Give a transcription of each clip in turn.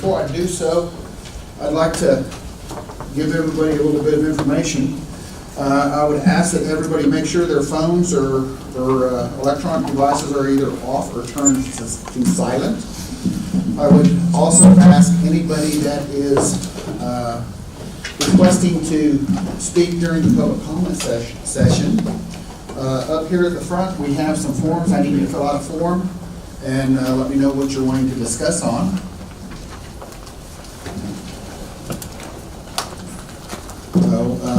before I do so, I'd like to give everybody a little bit of information. I would ask that everybody make sure their phones or electronic devices are either off or turned to silent. I would also ask anybody that is requesting to speak during the public comment session. Up here at the front, we have some forms. I need you to fill out a form and let me know what you're wanting to discuss on.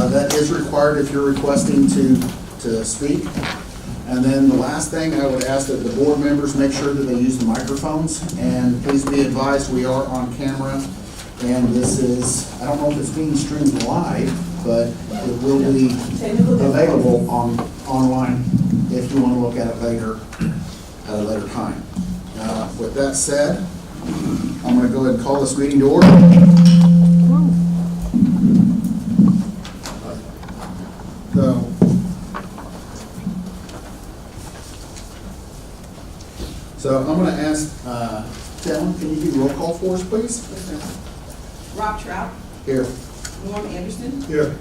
That is required if you're requesting to speak. And then the last thing, I would ask that the board members make sure that they use the microphones. And please be advised, we are on camera. And this is, I don't know if it's being streamed live, but it will be available online if you want to look at it later, at a later time. With that said, I'm going to go ahead and call this meeting to order. So I'm going to ask, Talon, can you do roll call for us, please? Rob Trout. Here. Norm Anderson. Here.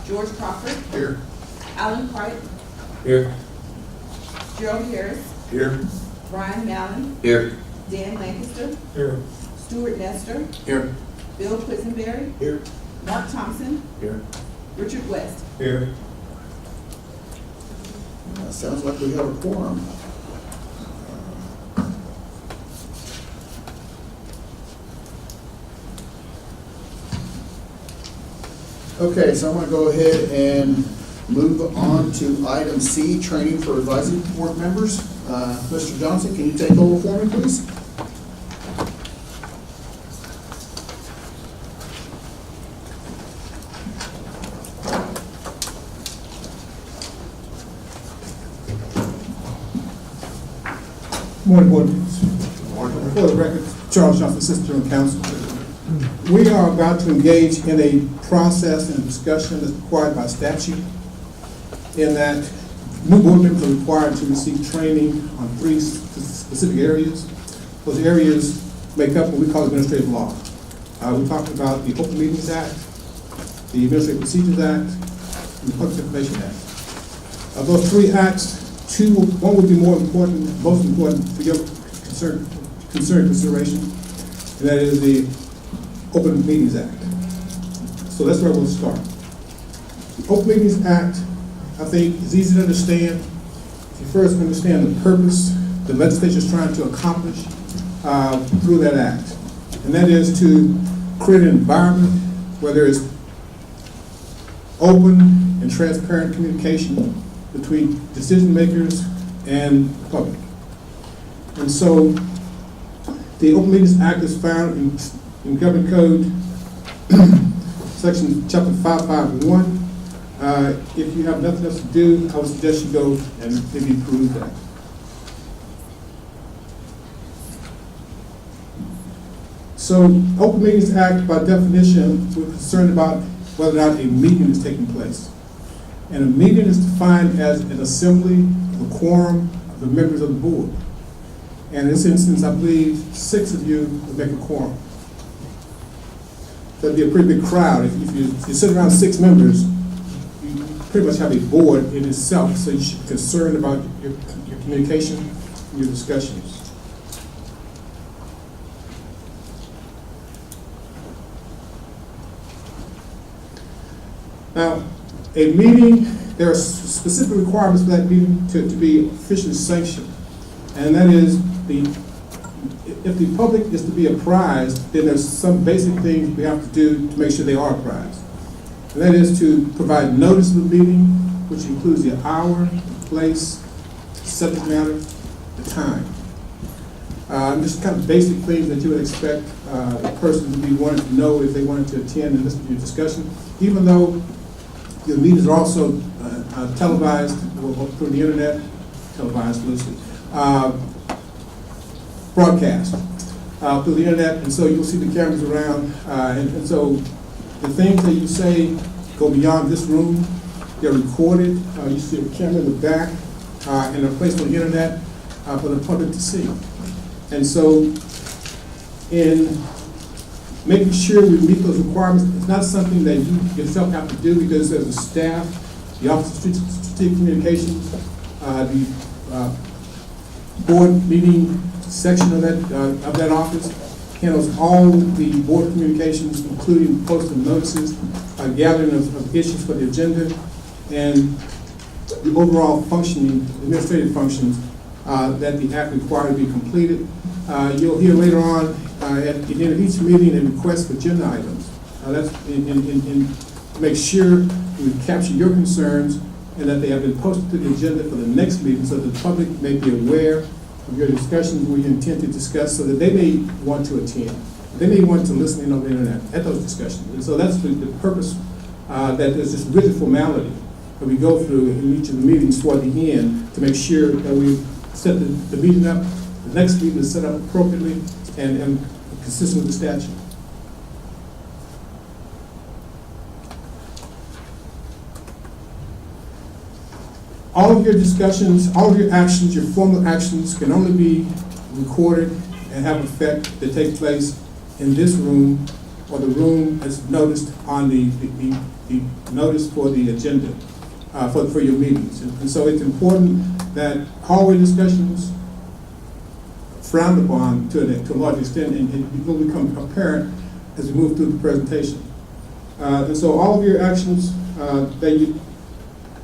George Crawford. Here. Alan Cripe. Here. Gerald Harris. Here. Brian Mallon. Here. Dan Lancaster. Here. Stuart Nestor. Here. Bill Quisenberry. Here. Mark Thompson. Here. Richard West. Here. Sounds like we have a quorum. Okay, so I'm going to go ahead and move on to item C, training for advisory board members. Mr. Johnson, can you take over for me, please? Morning, board members. For the record, Charles Johnson, Assistant General Counsel. We are about to engage in a process and a discussion that's required by statute, in that new board members are required to receive training on 3 specific areas. Those areas make up what we call administrative law. We're talking about the Open Meetings Act, the Administrative Procedures Act, and the Public Information Act. Of those 3 acts, one would be most important for your consideration, and that is the Open Meetings Act. So that's where we'll start. The Open Meetings Act, I think, is easy to understand. If you first understand the purpose the legislature is trying to accomplish through that act, and that is to create an environment where there is open and transparent communication between decision makers and the public. And so the Open Meetings Act is found in Government Code, section chapter 551. If you have nothing else to do, I would suggest you go and maybe peruse that. So, Open Meetings Act, by definition, we're concerned about whether or not a meeting is taking place. And a meeting is defined as an assembly, the quorum of the members of the board. And in this instance, I believe 6 of you would make a quorum. That'd be a pretty big crowd. If you sit around 6 members, you pretty much have a board in itself, so you should be concerned about your communication and your discussions. Now, a meeting, there are specific requirements for that meeting to be officially sanctioned. And that is, if the public is to be apprised, then there's some basic things we have to do to make sure they are apprised. And that is to provide notice of the meeting, which includes the hour, the place, subject matter, the time. Just kind of basic things that you would expect a person to be wanting to know if they wanted to attend and listen to your discussion, even though your meetings are also televised through the internet, televised loosely, broadcast through the internet, and so you'll see the cameras around, and so the things that you say go beyond this room. They're recorded. You see a camera in the back, and they're placed on the internet for the public to see. And so in making sure we meet those requirements. It's not something that you yourself have to do because there's a staff, the Office of Strategic Communications, the board meeting section of that office handles all the board communications, including posting notices, gathering of issues for the agenda, and the overall functioning, administrative functions that the act required to be completed. You'll hear later on at the end of each meeting a request for agenda items. That's in make sure we capture your concerns and that they have been posted to the agenda for the next meeting so the public may be aware of your discussions we intend to discuss so that they may want to attend. They may want to listen in on the internet at those discussions. And so that's the purpose, that there's this rigid formality that we go through in each of the meetings toward the end to make sure that we set the meeting up, the next meeting is set up appropriately and consistent with the statute. All of your discussions, all of your actions, your formal actions can only be recorded and have effect that take place in this room or the room as noticed on the notice for the agenda for your meetings. And so it's important that hallway discussions frowned upon to a large extent and it will become apparent as we move through the presentation. And so all of your actions that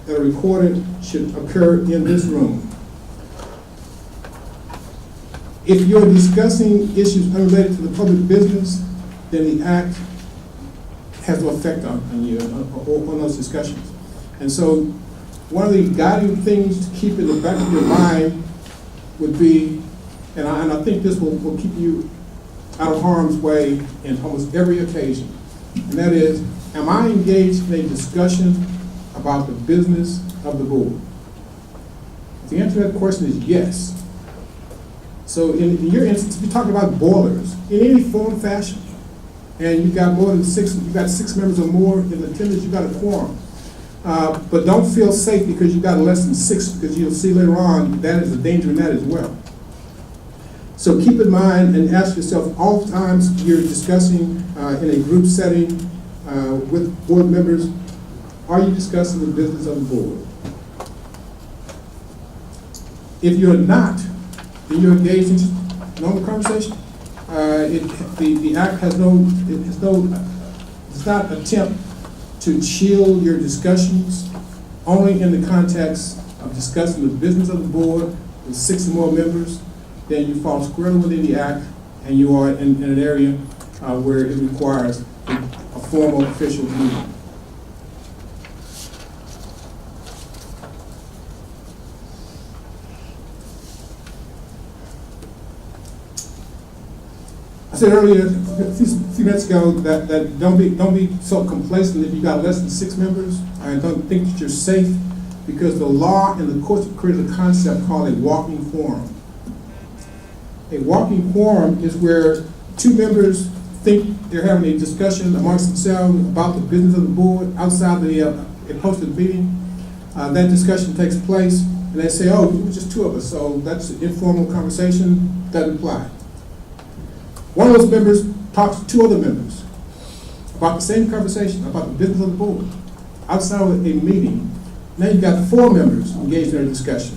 are recorded should occur in this room. If you're discussing issues unrelated to the public business, then the act has no effect on you, on those discussions. And so one of the guiding things to keep in the back of your mind would be, and I think this will keep you out of harm's way in almost every occasion, and that is, am I engaged in a discussion about the business of the board? If the answer to that question is yes. So in your instance, if you're talking about boilers in any form, fashion, and you've got more than you've got 6 members or more in attendance, you've got a quorum. But don't feel safe because you've got less than 6, because you'll see later on that is a danger in that as well. So keep in mind and ask yourself all the times you're discussing in a group setting with board members, are you discussing the business of the board? If you're not, then you're engaged in just normal conversation. The act has does not attempt to chill your discussions, only in the context of discussing the business of the board with 6 or more members. Then you fall squarely within the act and you are in an area where it requires a formal official meeting. I said earlier, a few minutes ago, that don't be so complacent if you got less than 6 members. I don't think that you're safe because the law and the courts have created a concept called a walking quorum. A walking quorum is where 2 members think they're having a discussion amongst themselves about the business of the board outside a posted meeting. That discussion takes place, and they say, "Oh, it was just 2 of us, so that's an informal conversation, doesn't apply." One of those members talks to 2 other members about the same conversation, about the business of the board, outside of a meeting. Now you've got 4 members engaged in a discussion.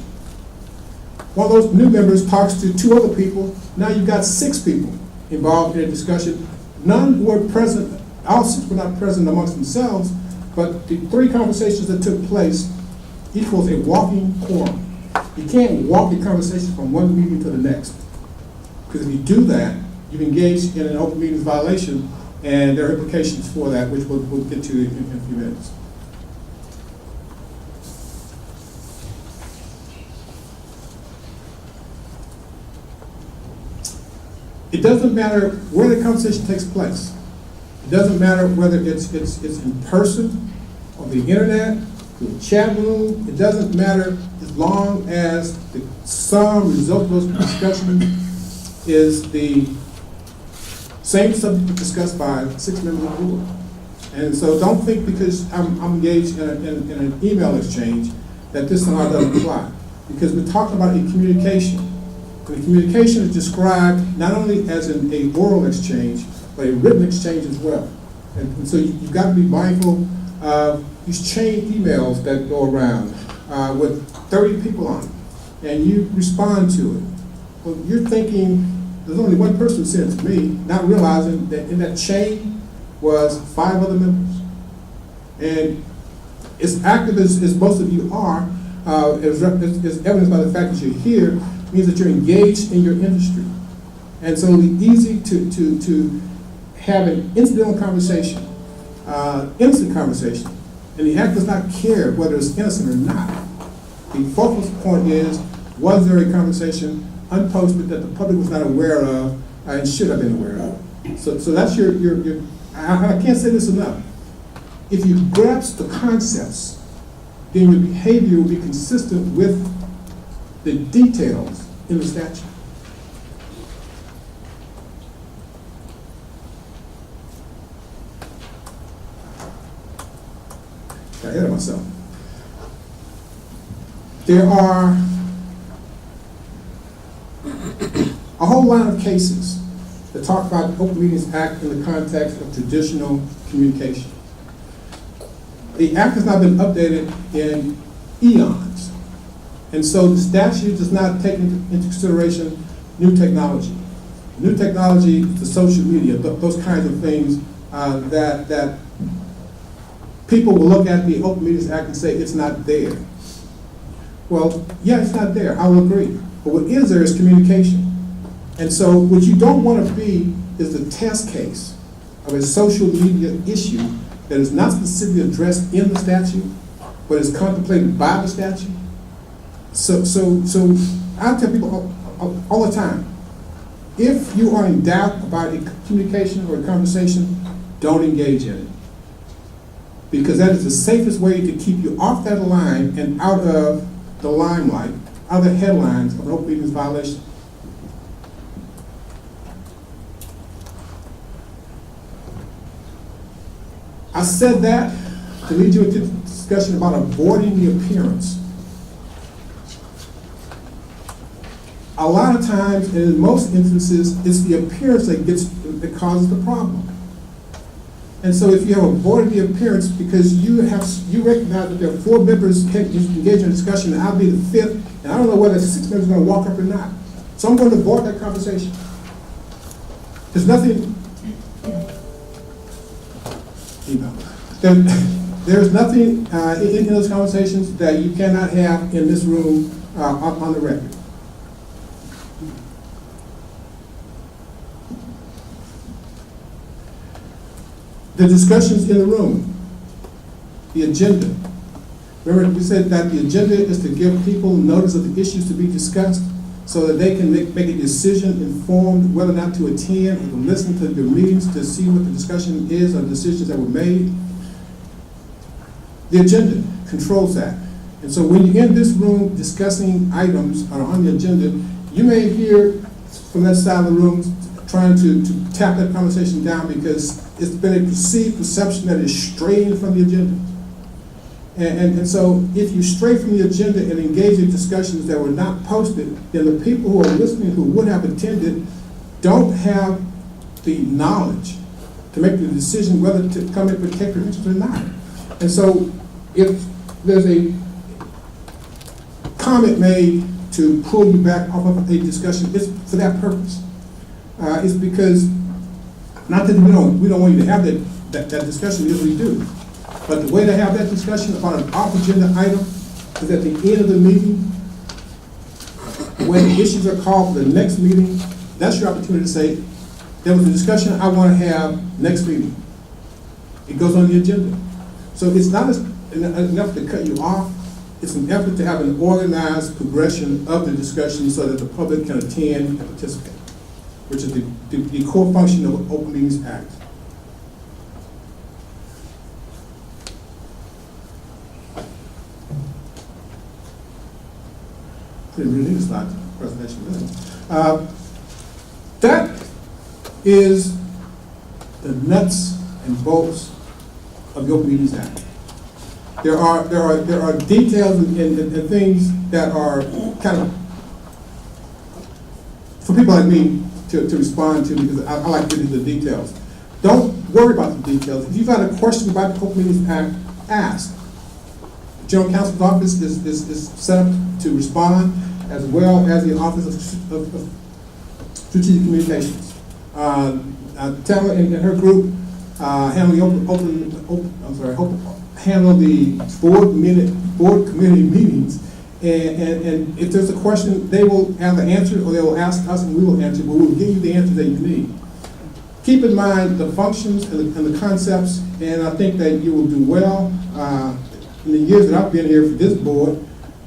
One of those new members talks to 2 other people. Now you've got 6 people involved in a discussion. None were present, all 6 were not present amongst themselves, but the 3 conversations that took place equals a walking quorum. You can't walk a conversation from one meeting to the next, because if you do that, you've engaged in an open meetings violation, and there are implications for that, which we'll get to in a few minutes. It doesn't matter where the conversation takes place. It doesn't matter whether it's in person, on the internet, through a chat room. It doesn't matter as long as the sum result of those discussions is the same subject discussed by 6 members of the board. And so don't think because I'm engaged in an email exchange that this somehow doesn't apply. Because we're talking about a communication. And the communication is described not only as an oral exchange, but a written exchange as well. And so you've got to be mindful of these chain emails that go around with 30 people on it, and you respond to it. Well, you're thinking, there's only one person who sent it to me, not realizing that in that chain was 5 other members. And as active as most of you are, as evidenced by the fact that you're here, means that you're engaged in your industry. And so it's easy to have an incidental conversation, innocent conversation, and the act does not care whether it's innocent or not. The focus point is, was there a conversation unposted that the public was not aware of and should have been aware of? So that's your I can't say this enough. If you grasp the concepts, then your behavior will be consistent with the details in the statute. Got ahead of myself. There are a whole line of cases that talk about the Open Meetings Act in the context of traditional communication. The act has not been updated in eons, and so the statute does not take into consideration new technology. New technology, the social media, those kinds of things that people will look at the Open Meetings Act and say it's not there. Well, yeah, it's not there, I will agree. But what is there is communication. And so what you don't want to be is the test case of a social media issue that is not specifically addressed in the statute, but is contemplated by the statute. So I tell people all the time, if you are in doubt about a communication or a conversation, don't engage in it. Because that is the safest way to keep you off that line and out of the limelight, out of the headlines of an open meetings violation. I said that to lead you into the discussion about avoiding the appearance. A lot of times, and in most instances, it's the appearance that causes the problem. And so if you have avoided the appearance because you recognize that there are 4 members engaged in a discussion and I'll be the 5th, and I don't know whether 6 members are going to walk up or not. So I'm going to avoid that conversation. There's nothing, there's nothing in those conversations that you cannot have in this room on the record. The discussions in the room, the agenda. Remember, we said that the agenda is to give people notice of the issues to be discussed so that they can make a decision informed whether or not to attend or to listen to the meetings to see what the discussion is or decisions that were made. The agenda controls that. And so when you're in this room discussing items that are on the agenda, you may hear from that side of the room trying to tap that conversation down because it's been a perceived perception that is straying from the agenda. And so if you stray from the agenda and engage in discussions that were not posted, then the people who are listening who would have attended don't have the knowledge to make the decision whether to come and protect their interest or not. And so if there's a comment made to pull you back off of a discussion, it's for that purpose. It's because, not that we don't want you to have that discussion, yes we do. But the way to have that discussion about an off-agenda item is at the end of the meeting, when the issues are called for the next meeting, that's your opportunity to say, there was a discussion I want to have next meeting. It goes on the agenda. So it's not enough to cut you off, it's an effort to have an organized progression of the discussion so that the public can attend and participate, which is the core function of the Open Meetings Act. Didn't really need a slide presentation, really. That is the nuts and bolts of the Open Meetings Act. There are details and things that are kind of for people like me to respond to because I like getting the details. Don't worry about the details. If you've got a question about the Open Meetings Act, ask. The General Counsel's office is set up to respond, as well as the Office of Strategic Communications. Tamara and her group handle the board committee meetings, and if there's a question, they will have the answer, or they will ask us and we will answer, but we will give you the answer that you need. Keep in mind the functions and the concepts, and I think that you will do well. In the years that I've been here for this board,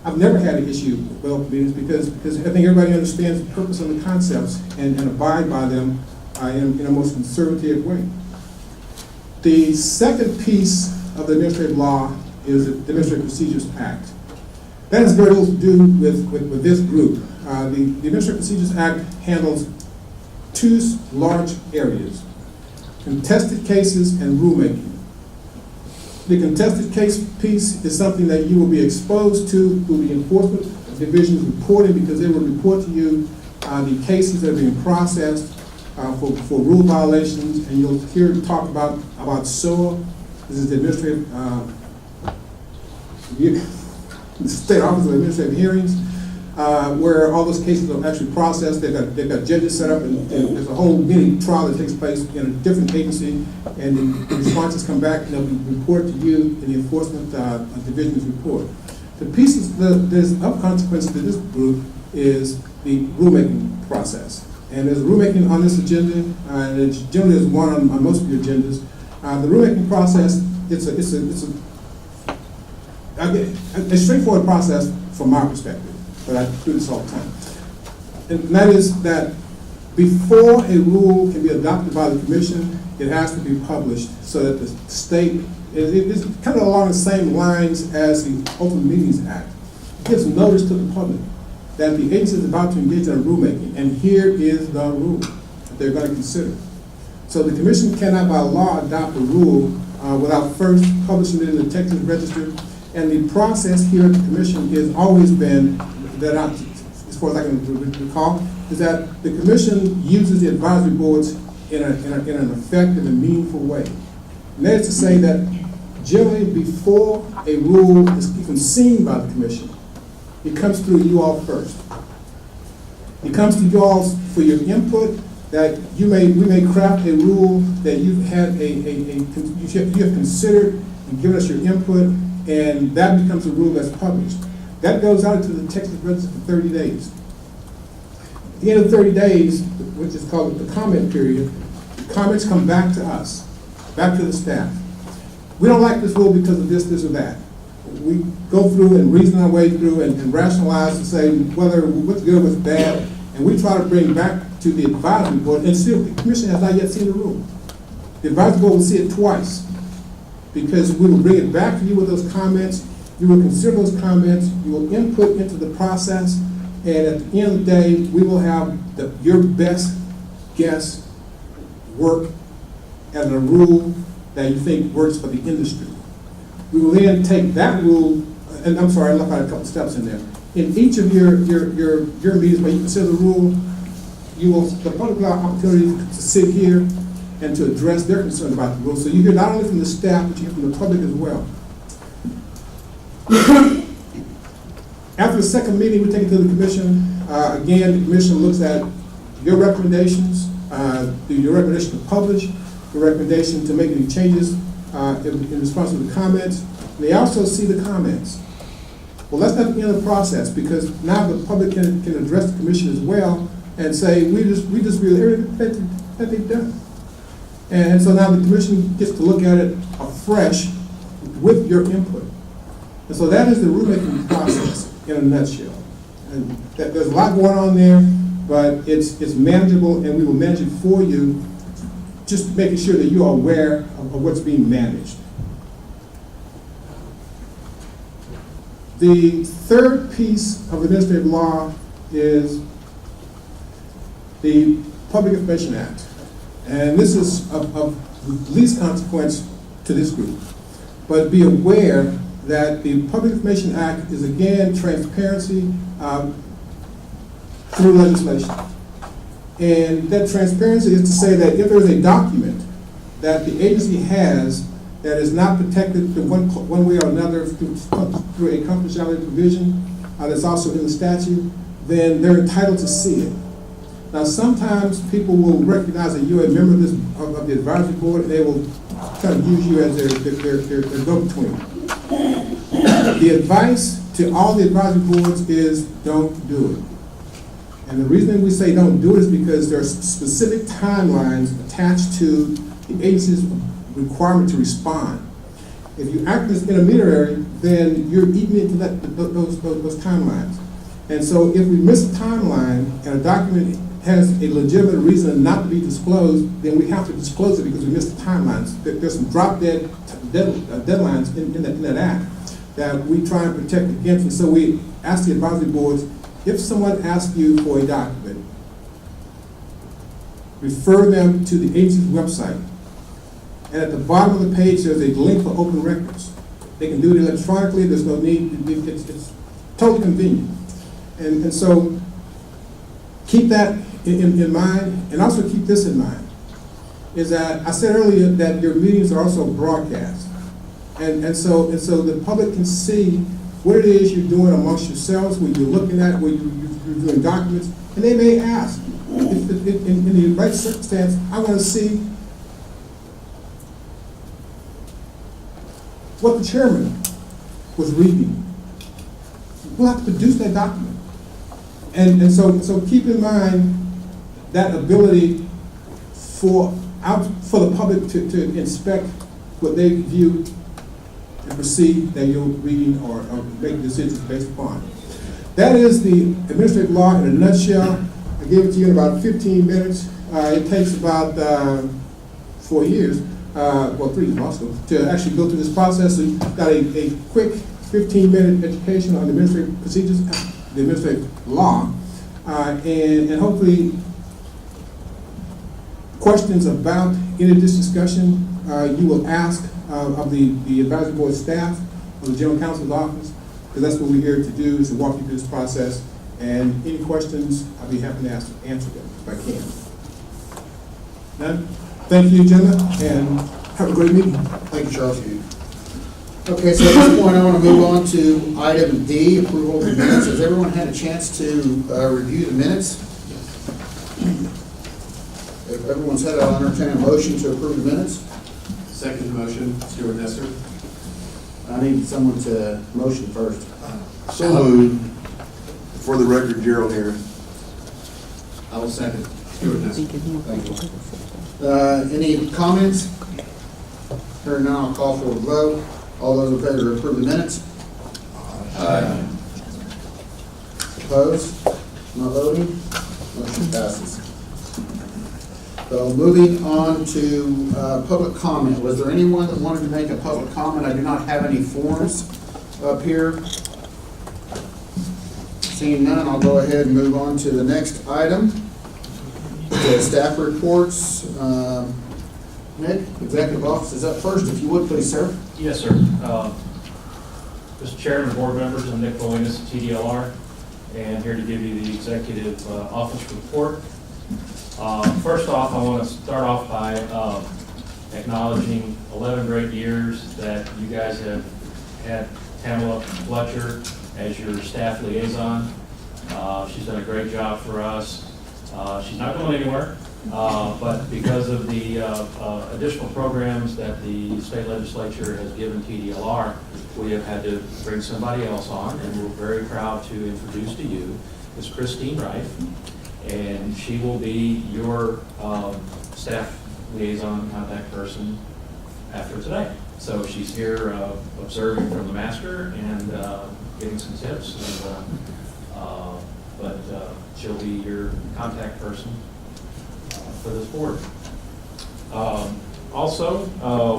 I've never had an issue with open meetings because I think everybody understands the purpose of the concepts and abide by them in a most conservative way. The second piece of the administrative law is the Administrative Procedures Act. That has very little to do with this group. The Administrative Procedures Act handles two large areas: contested cases and rulemaking. The contested case piece is something that you will be exposed to through the enforcement division's reporting, because they will report to you the cases that are being processed for rule violations, and you'll hear talk about SOA. This is the Administrative the State Office of Administrative Hearings, where all those cases are actually processed. They've got judges set up, and there's a whole mini trial that takes place in a different agency, and the responses come back and they'll be reported to you in the enforcement division's report. The pieces there's of consequence to this group is the rulemaking process. And there's rulemaking on this agenda, and it generally is one on most of your agendas. The rulemaking process, it's a straightforward process from my perspective, but I do this all the time. And that is that before a rule can be adopted by the commission, it has to be published so that the state, it's kind of along the same lines as the Open Meetings Act. It gives notice to the public that the agency is about to engage in rulemaking, and here is the rule that they're going to consider. So the commission cannot by law adopt a rule without first publishing it in the Texas Register. And the process here at the commission has always been, that as far as I can recall, is that the commission uses the advisory boards in an effective and meaningful way. And that is to say that generally before a rule is even seen by the commission, it comes through you all first. It comes to you all for your input, that we may craft a rule that you've had you have considered and given us your input, and that becomes a rule that's published. That goes out to the Texas Register for 30 days. At the end of 30 days, which is called the comment period, comments come back to us, back to the staff. We don't like this rule because of this, or that. We go through and reason our way through and rationalize and say what's good, what's bad, and we try to bring back to the advisory board, and still the commission has not yet seen the rule. The advisory board will see it twice, because we will bring it back to you with those comments. You will consider those comments, you will input into the process, and at the end of the day, we will have your best guess work as a rule that you think works for the industry. We will then take that rule, and I'm sorry, I left out a couple steps in there. In each of your meetings where you consider the rule, you will, the public will have opportunity to sit here and to address their concerns about the rule. So you hear not only from the staff, but you hear from the public as well. After the second meeting, we take it to the commission. Again, the commission looks at your recommendations, your recommendation to publish, your recommendation to make any changes in response to the comments. They also see the comments. Well, that's not the end of the process, because now the public can address the commission as well and say, we just really everything that they've done. And so now the commission gets to look at it afresh with your input. And so that is the rulemaking process in a nutshell. And there's a lot going on there, but it's manageable, and we will manage it for you, just making sure that you are aware of what's being managed. The third piece of administrative law is the Public Information Act. And this is of least consequence to this group. But be aware that the Public Information Act is, again, transparency through legislation. And that transparency is to say that if there is a document that the agency has that is not protected in one way or another through a confidentiality provision that's also in the statute, then they're entitled to see it. Now, sometimes people will recognize that you're a member of the advisory board, and they will kind of use you as their go-between. The advice to all the advisory boards is don't do it. And the reason we say don't do it is because there are specific timelines attached to the agency's requirement to respond. If you act as intermediary, then you're eating into those timelines. And so if we miss a timeline and a document has a legitimate reason not to be disclosed, then we have to disclose it because we missed the timelines. There's some drop-dead deadlines in that act that we try and protect against. And so we ask the advisory boards, if someone asks you for a document, refer them to the agency's website. And at the bottom of the page, there's a link for open records. They can do it electronically. There's no need. It's totally convenient. And so keep that in mind, and also keep this in mind, is that I said earlier that your meetings are also broadcast. And so the public can see what it is you're doing amongst yourselves, what you're looking at, what you're doing documents, and they may ask, in the right circumstance, I want to see what the chairman was reading. We'll have to produce that document. And so keep in mind that ability for the public to inspect what they view and perceive that you're reading or making decisions based upon. That is the administrative law in a nutshell. I gave it to you in about 15 minutes. It takes about 4 years, 3 years also, to actually go through this process. So you've got a quick 15-minute education on the administrative procedures, the administrative law, and hopefully questions about any of this discussion you will ask of the advisory board staff or the general counsel's office, because that's what we're here to do, is to walk you through this process. And any questions, I'll be happy to answer them if I can. None? Thank you, Jenna, and have a great meeting. Thank you, Charles. Okay, so at this point, I want to move on to item D, approval of the minutes. Has everyone had a chance to review the minutes? If everyone's had it, I'll entertain a motion to approve the minutes. Second motion, Stuart Nestor. I need someone to motion first. So moved. For the record, Gerald Harris. I will second, Stuart Nestor. Thank you. Any comments? Hearing none, I'll call for a vote. All those in favor to approve the minutes? Aye. Opposed? Not voting? Motion passes. So moving on to public comment. Was there anyone that wanted to make a public comment? I do not have any forms up here. Seeing none, I'll go ahead and move on to the next item. The staff reports. Nick, Executive Office is up first. If you would, please, sir. Yes, sir. Mr. Chairman, board members, I'm Nick Bolinus, TDLR, and here to give you the Executive Office report. First off, I want to start off by acknowledging 11 great years that you guys have had Tamela Fletcher as your staff liaison. She's done a great job for us. She's not going anywhere, but because of the additional programs that the state legislature has given TDLR, we have had to bring somebody else on, and we're very proud to introduce to you Ms. Christine Wright, and she will be your staff liaison contact person after today. So she's here observing from the master and getting some tips, but she'll be your contact person for this board. Also,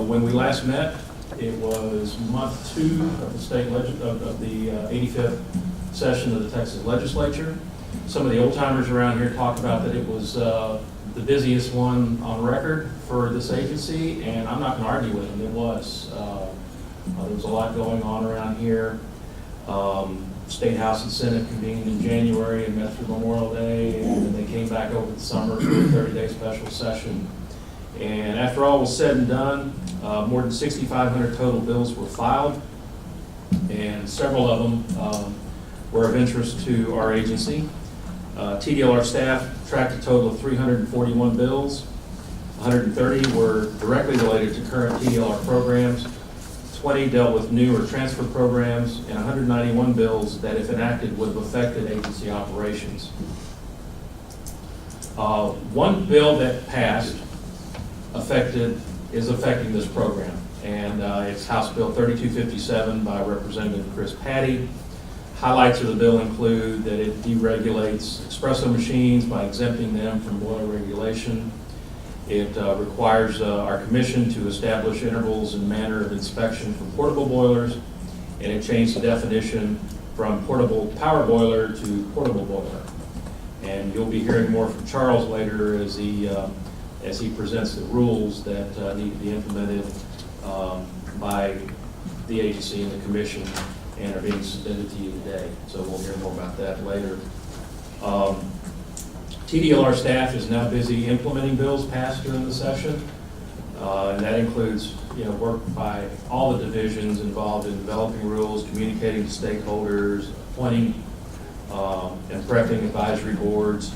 when we last met, it was month 2 of the state of the 85th session of the Texas legislature. Some of the old timers around here talk about that it was the busiest one on record for this agency, and I'm not going to argue with them. It was. There was a lot going on around here. State House and Senate convened in January and met through Memorial Day, and then they came back over the summer for a 30-day special session. And after all was said and done, more than 6,500 total bills were filed, and several of them were of interest to our agency. TDLR staff tracked a total of 341 bills. 130 were directly related to current TDLR programs. 20 dealt with new or transfer programs, and 191 bills that, if enacted, would have affected agency operations. One bill that passed is affecting this program, and it's House Bill 3257 by Representative Chris Patty. Highlights of the bill include that it deregulates espresso machines by exempting them from boiler regulation. It requires our commission to establish intervals and manner of inspection for portable boilers, and it changed the definition from portable power boiler to portable boiler. And you'll be hearing more from Charles later as he presents the rules that need to be implemented by the agency and the commission and are being submitted to you today. So we'll hear more about that later. TDLR staff is now busy implementing bills passed during the session, and that includes work by all the divisions involved in developing rules, communicating to stakeholders, appointing and prepping advisory boards,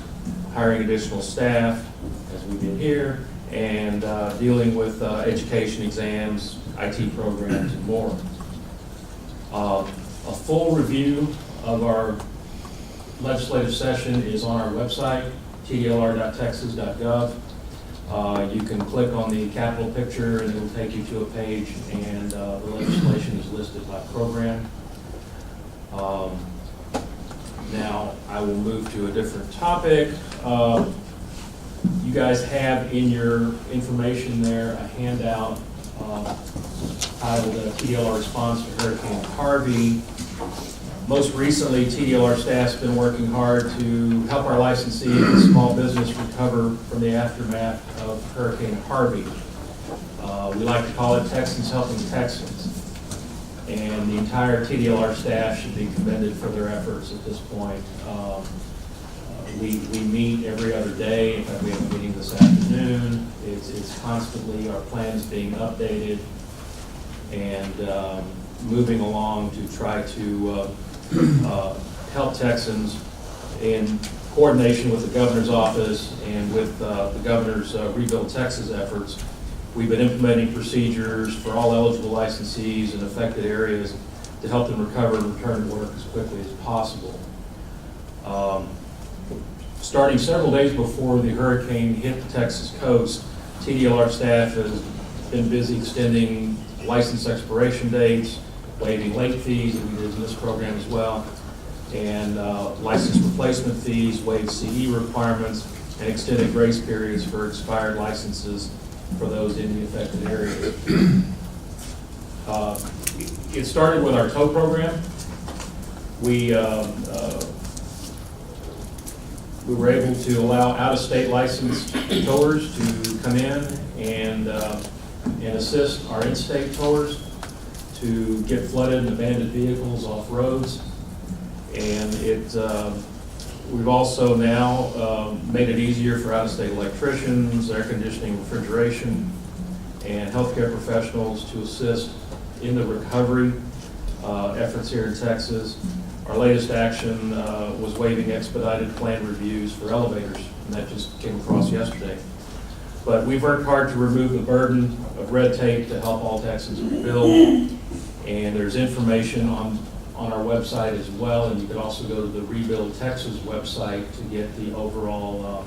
hiring additional staff, as we did here, and dealing with education exams, IT programs, and more. A full review of our legislative session is on our website, tdlr.texas.gov. You can click on the capital picture and it will take you to a page, and the legislation is listed by program. Now I will move to a different topic. You guys have in your information there a handout titled TDLR Response to Hurricane Harvey. Most recently, TDLR staff's been working hard to help our licensees and small business recover from the aftermath of Hurricane Harvey. We like to call it Texans Helping Texans. And the entire TDLR staff should be commended for their efforts at this point. We meet every other day. In fact, we have a meeting this afternoon. It's constantly, our plans being updated and moving along to try to help Texans in coordination with the governor's office and with the governor's Rebuild Texas efforts. We've been implementing procedures for all eligible licensees in affected areas to help them recover and return to work as quickly as possible. Starting several days before the hurricane hit the Texas coast, TDLR staff has been busy extending license expiration dates, waiving late fees, and we did in this program as well, and license replacement fees, waived CE requirements, and extended grace periods for expired licenses for those in the affected areas. It started with our tow program. We were able to allow out-of-state licensed towers to come in and assist our in-state towers to get flooded and abandoned vehicles off roads. And we've also now made it easier for out-of-state electricians, air conditioning, refrigeration, and healthcare professionals to assist in the recovery efforts here in Texas. Our latest action was waiving expedited plan reviews for elevators, and that just came across yesterday. But we've worked hard to remove the burden of red tape to help all Texans rebuild, and there's information on our website as well, and you can also go to the Rebuild Texas website to get the overall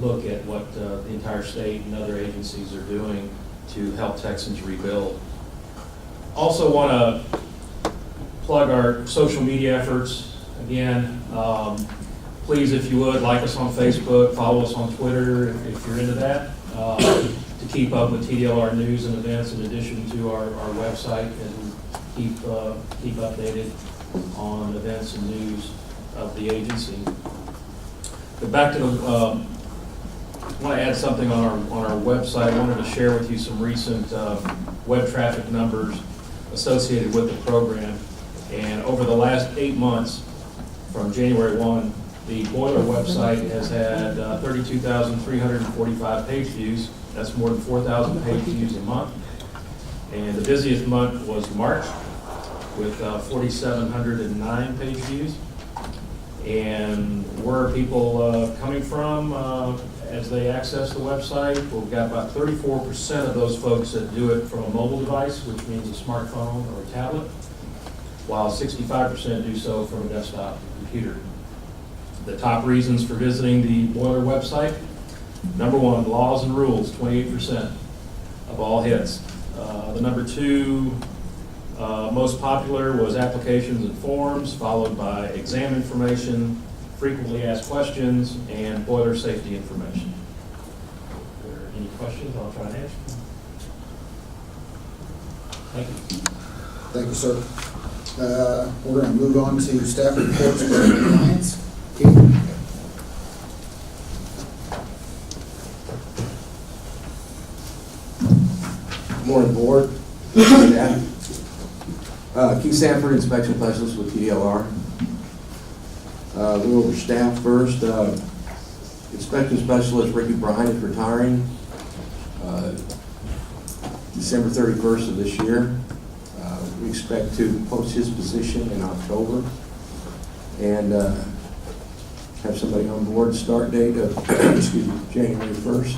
look at what the entire state and other agencies are doing to help Texans rebuild. Also want to plug our social media efforts. Again, please, if you would, like us on Facebook, follow us on Twitter if you're into that, to keep up with TDLR news and events in addition to our website, and keep updated on events and news of the agency. But back to the, I want to add something on our website. I wanted to share with you some recent web traffic numbers associated with the program. And over the last 8 months, from January 1 The boiler website has had 32,345 page views. That's more than 4,000 page views a month. And the busiest month was March with 4,709 page views. And where are people coming from as they access the website? We've got about 34% of those folks that do it from a mobile device, which means a smartphone or a tablet, while 65% do so from a desktop computer. The top reasons for visiting the boiler website: number one, laws and rules, 28% of all hits. The number two most popular was applications and forms, followed by exam information, frequently asked questions, and boiler safety information. If there are any questions, I'll try and answer them. Thank you. Thank you, sir. We're going to move on to staff reports for compliance. Keith? Good morning, Board. Keith Sanford, Inspection Specialist with TDLR. We'll go over staff first. Inspection Specialist Ricky Bryan is retiring December 31st of this year. We expect to post his position in October and have somebody on board. Start date of January 1st.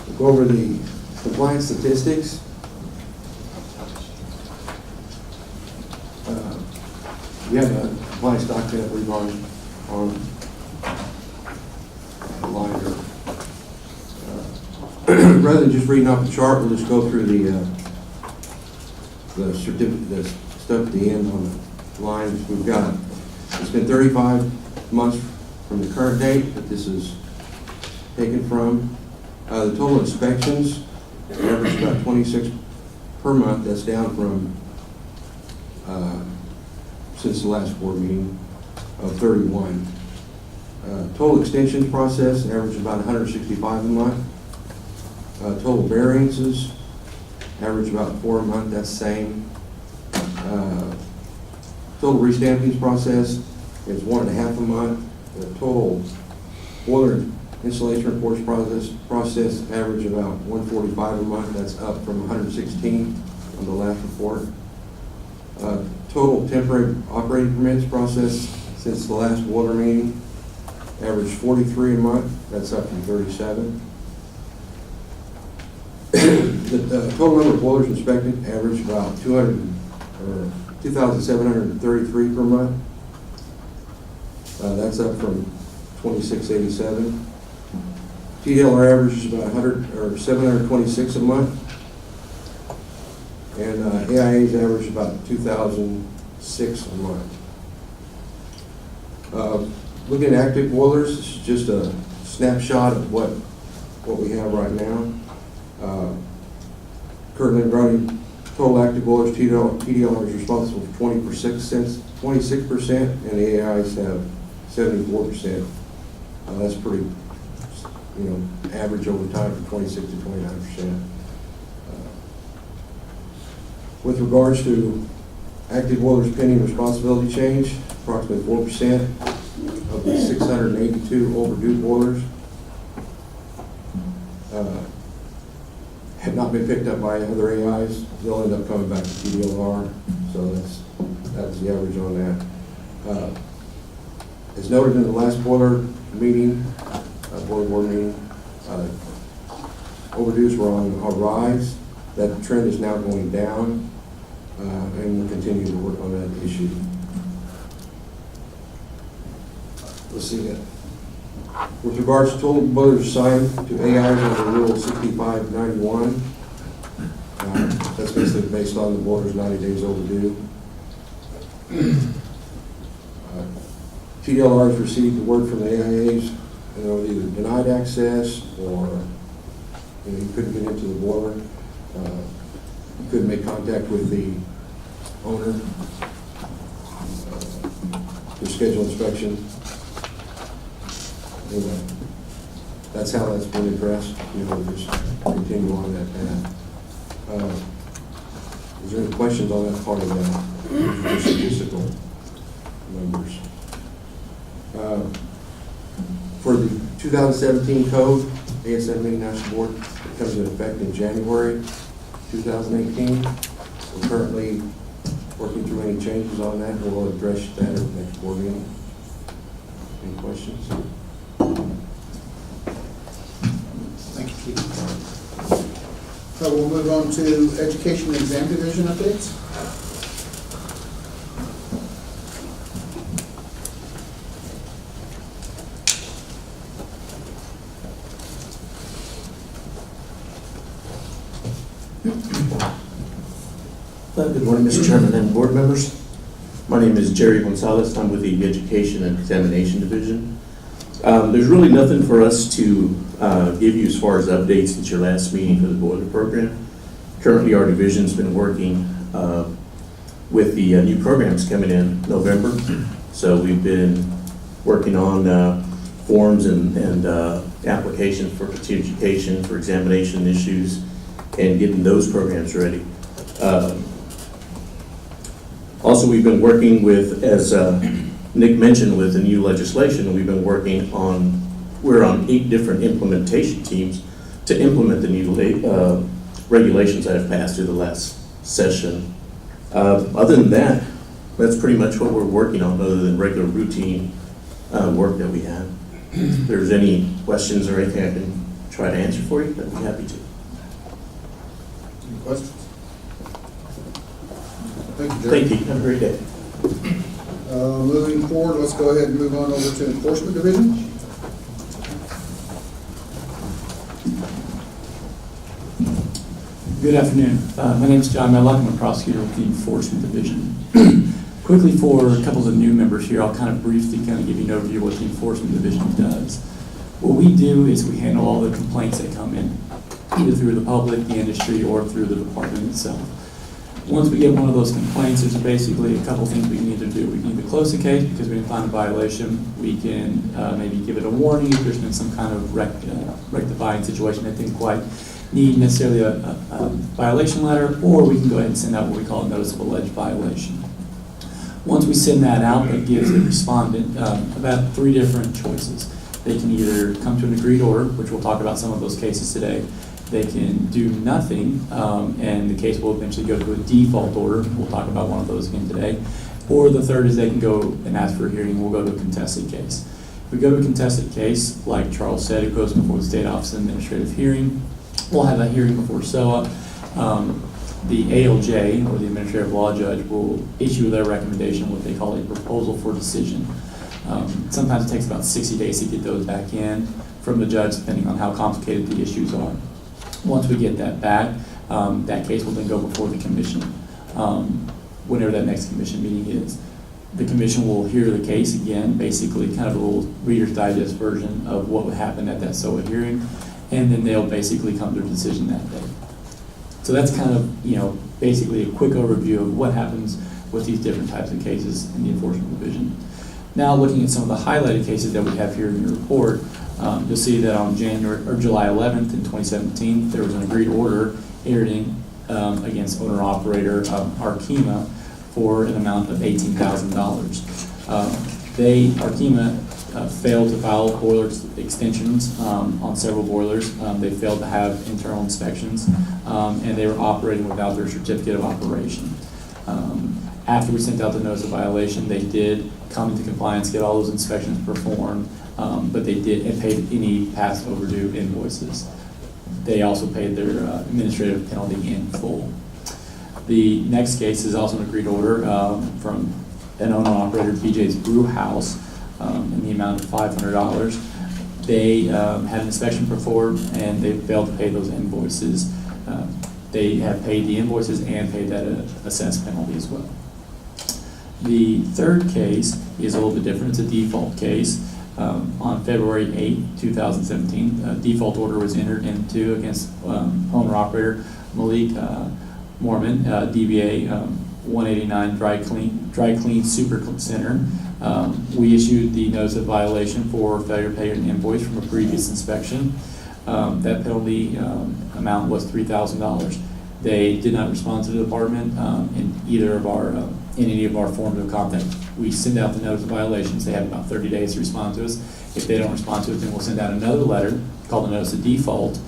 We'll go over the compliance statistics. We have a compliance document we've on the line here. Rather than just reading off the chart, we'll just go through the certificate, the stuff at the end on the lines. We've got, it's been 35 months from the current date that this is taken from. The total inspections average about 26 per month. That's down from since the last board meeting of 31. Total extensions process average about 165 a month. Total variances average about 4 a month. That's the same. Total restampings process is 1.5 a month. The total boiler installation reports process average about 145 a month. That's up from 116 on the last report. Total temporary operating permits process since the last boiler meeting average 43 a month. That's up from 37. The total number of boilers inspected average about 2,733 per month. That's up from 2,687. TDLR average is about 726 a month, and AIA's average about 2,006 a month. Looking at active boilers, this is just a snapshot of what we have right now. Currently running total active boilers, TDLR is responsible for 26%, and the AIs have 74%. That's pretty, average over time from 26 to 29%. With regards to active boilers pending responsibility change, approximately 4% of the 682 overdue boilers have not been picked up by other AIs. They'll end up coming back to TDLR, so that's the average on that. As noted in the last boiler meeting, boiler board meeting, overdues were on a rise. That trend is now going down, and we'll continue to work on that issue. Let's see that. With regards to total boilers assigned to AIs under Rule 6591, that's basically based on the boilers 90 days overdue. TDLR has received the word from the AIAs, either denied access or you couldn't get into the boiler. You couldn't make contact with the owner to schedule inspection. Anyway, that's how that's been addressed. We'll just continue on that path. Is there any questions on that part of that? Statistical numbers. For the 2017 code, ASM International Board, it comes into effect in January 2018. We're currently working through any changes on that, and we'll address that at the next board meeting. Any questions? Thank you, Keith. So we'll move on to Education Exam Division updates. Good morning, Mr. Chairman and board members. My name is Jerry Gonzalez. I'm with the Education and Examination Division. There's really nothing for us to give you as far as updates since your last meeting for the boiler program. Currently, our division's been working with the new programs coming in November. So we've been working on forms and applications for continuing education, for examination issues, and getting those programs ready. Also, we've been working with, as Nick mentioned, with the new legislation, we've been working on, we're on 8 different implementation teams to implement the new regulations that have passed through the last session. Other than that, that's pretty much what we're working on, other than regular routine work that we have. If there's any questions or anything I can try to answer for you, I'd be happy to. Any questions? Thank you, Jerry. Thank you. Have a great day. Moving forward, let's go ahead and move on over to Enforcement Division. Good afternoon. My name is John Medlock. I'm a prosecutor with the Enforcement Division. Quickly, for a couple of the new members here, I'll kind of briefly kind of give you an overview of what the Enforcement Division does. What we do is we handle all the complaints that come in, either through the public, the industry, or through the department itself. Once we get one of those complaints, there's basically a couple things we need to do. We can either close the case because we didn't find a violation. We can maybe give it a warning if there's been some kind of rectifying situation that didn't quite need necessarily a violation letter, or we can go ahead and send out what we call a notice of alleged violation. Once we send that out, it gives the respondent about 3 different choices. They can either come to an agreed order, which we'll talk about some of those cases today. They can do nothing, and the case will eventually go to a default order. We'll talk about one of those again today. Or the third is they can go and ask for a hearing. We'll go to a contested case. If we go to a contested case, like Charles said, it goes before the State Office of Administrative Hearing. We'll have that hearing before SOA. The ALJ, or the Administrative Law Judge, will issue their recommendation, what they call a proposal for decision. Sometimes it takes about 60 days to get those back in from the judge, depending on how complicated the issues are. Once we get that back, that case will then go before the commission, whenever that next commission meeting is. The commission will hear the case again, basically kind of a little Reader's Digest version of what would happen at that SOA hearing, and then they'll basically come to a decision that day. So that's kind of, basically a quick overview of what happens with these different types of cases in the Enforcement Division. Now, looking at some of the highlighted cases that we have here in your report, you'll see that on July 11th in 2017, there was an agreed order hearing against owner-operator Arkema for an amount of $18,000. Arkema failed to file boiler extensions on several boilers. They failed to have internal inspections, and they were operating without their certificate of operation. After we sent out the notice of violation, they did come into compliance, get all those inspections performed, but they did and paid any past overdue invoices. They also paid their administrative penalty in full. The next case is also an agreed order from an owner-operator, BJ's Brew House, in the amount of $500. They had an inspection performed, and they failed to pay those invoices. They have paid the invoices and paid that assessed penalty as well. The third case is a little bit different. It's a default case. On February 8, 2017, a default order was entered into against owner-operator Malik Mormon, DBA 189 Dry Clean Super Center. We issued the notice of violation for failure to pay an invoice from a previous inspection. That penalty amount was $3,000. They did not respond to the department in either of our in any of our forms of contact We send out the notice of violations. They have about 30 days to respond to us. If they don't respond to it, then we'll send out another letter called a notice of default.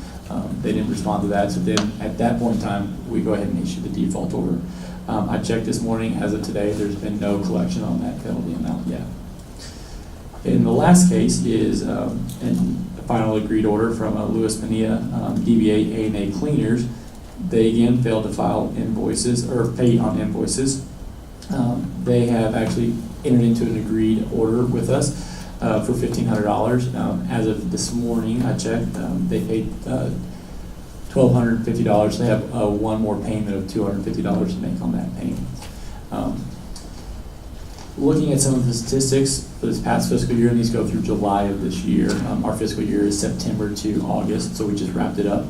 They didn't respond to that, so then at that point in time, we go ahead and issue the default order. I checked this morning, as of today, there's been no collection on that penalty amount yet. And the last case is a final agreed order from Louis Mania, DBA A&A Cleaners. They again failed to file invoices or pay on invoices. They have actually entered into an agreed order with us for $1,500. As of this morning, I checked, they paid $1,250. They have one more payment of $250 to make on that payment. Looking at some of the statistics for this past fiscal year, and these go through July of this year. Our fiscal year is September to August, so we just wrapped it up.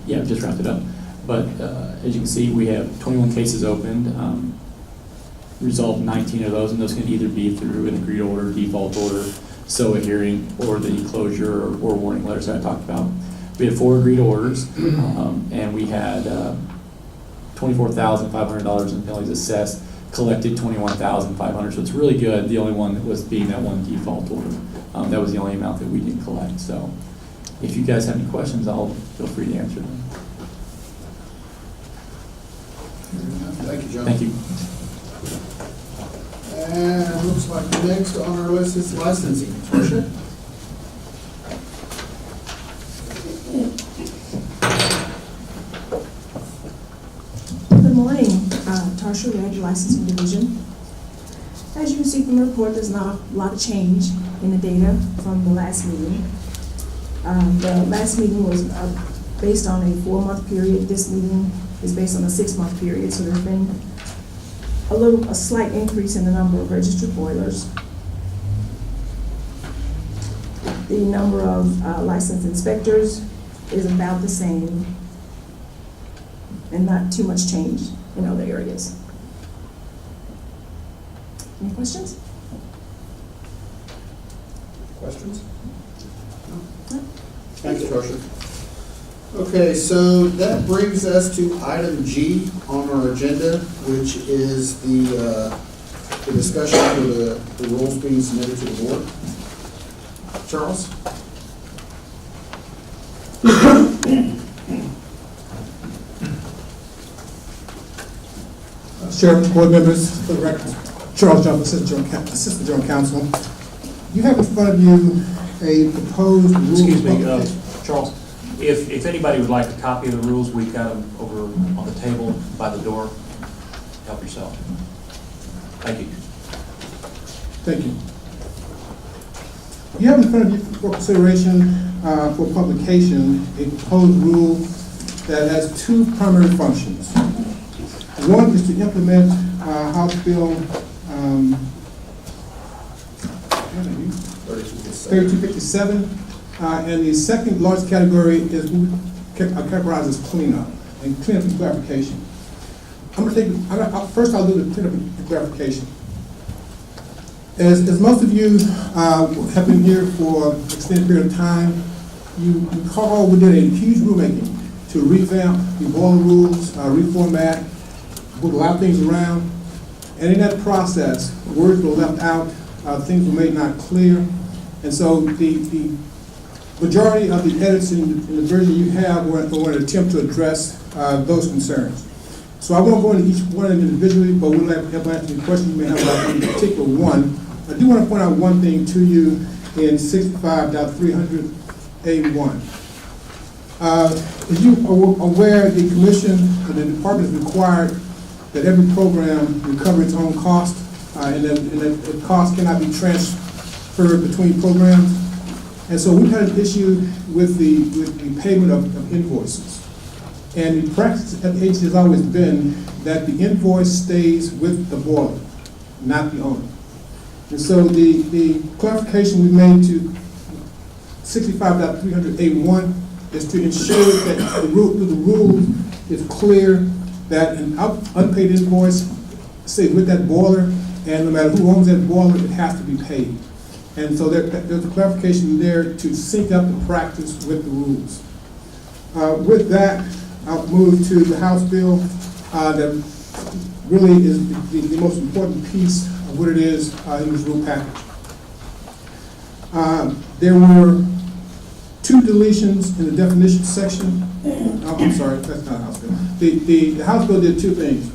Just wrapped it up. But as you can see, we have 21 cases opened. Resolved 19 of those, and those can either be through an agreed order, default order, SOA hearing, or the closure or warning letters that I talked about. We had 4 agreed orders, and we had $24,500 in penalties assessed, collected $21,500, so it's really good. The only one that was being that one default order. That was the only amount that we didn't collect. So if you guys have any questions, I'll feel free to answer them. Thank you, John. Thank you. And it looks like the next on our list is licensing. Tricia? Good morning, Tarsha Red, Licensing Division. As you can see from the report, there's not a lot of change in the data from the last meeting. The last meeting was based on a 4-month period. This meeting is based on a 6-month period, so there's been a slight increase in the number of registered boilers. The number of licensed inspectors is about the same, and not too much change in other areas. Any questions? Questions? No? Thanks, Tarsha. Okay, so that brings us to item G on our agenda, which is the discussion for the rules being submitted to the board. Charles? Chairman, board members, for the record, Charles Johnson, Assistant General Counsel. You have in front of you a proposed rule. Excuse me, Charles, if anybody would like a copy of the rules, we've got them over on the table by the door. Help yourself. Thank you. Thank you. You have in front of you for consideration for publication a proposed rule that has 2 primary functions. One is to implement House Bill 3257, and the second largest category is categorized as cleanup and clarification. First I'll do the cleanup and clarification. As most of you have been here for an extended period of time, you recall we did a huge rulemaking to revamp the boiler rules, reformat, move a lot of things around, and in that process, words were left out, things were made not clear, and so the majority of the edits in the version you have were an attempt to address those concerns. So I won't go into each one individually, but we'll have any questions you may have about any particular one. I do want to point out one thing to you in 65.300A1. As you are aware, the commission, the department is required that every program recover its own cost, and that the cost cannot be transferred between programs. And so we've had an issue with the payment of invoices. And the practice at the agency has always been that the invoice stays with the boiler, not the owner. And so the clarification we made to 65.300A1 is to ensure that the rule is clear that an unpaid invoice stays with that boiler, and no matter who owns that boiler, it has to be paid. And so there's a clarification there to sync up the practice with the rules. With that, I'll move to the House bill that really is the most important piece of of what it is in this rule package. There were 2 deletions in the definition section. Oh, I'm sorry, that's not House Bill. The House Bill did 2 things.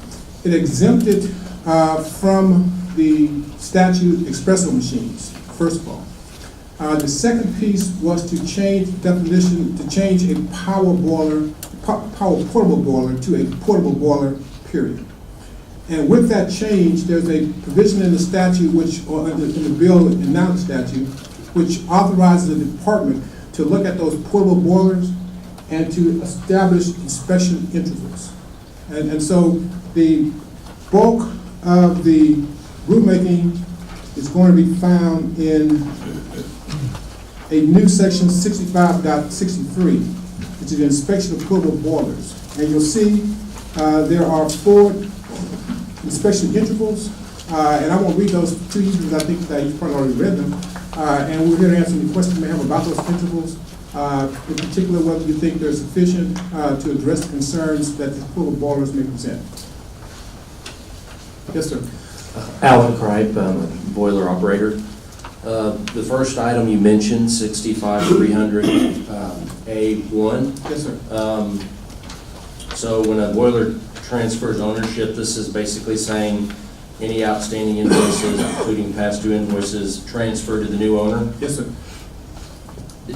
It exempted from the statute espresso machines, first of all. The second piece was to change definition, to change a power portable boiler to a portable boiler, period. And with that change, there's a provision in the statute, or in the bill and now the statute, which authorizes the department to look at those portable boilers and to establish inspection intervals. And so the bulk of the rulemaking is going to be found in a new section 65.63, which is the inspection of portable boilers. And you'll see there are 4 inspection intervals, and I won't read those to you because I think that you've probably already read them. And we're here to answer any questions you may have about those intervals, in particular whether you think they're sufficient to address the concerns that the portable boilers may present. Yes, sir. Alan Kripe, I'm a boiler operator. The first item you mentioned, 65300 A1. Yes, sir. So when a boiler transfers ownership, this is basically saying any outstanding invoices, including past due invoices, transfer to the new owner. Yes, sir.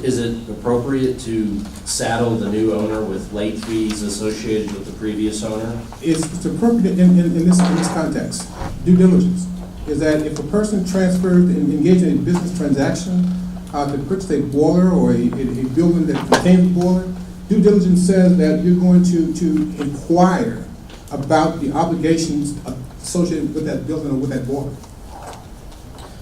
Is it appropriate to saddle the new owner with late fees associated with the previous owner? It's appropriate in this context. Due diligence is that if a person transfers and engages in a business transaction to purchase a boiler or a building that contains a boiler, due diligence says that you're going to inquire about the obligations associated with that building or with that boiler.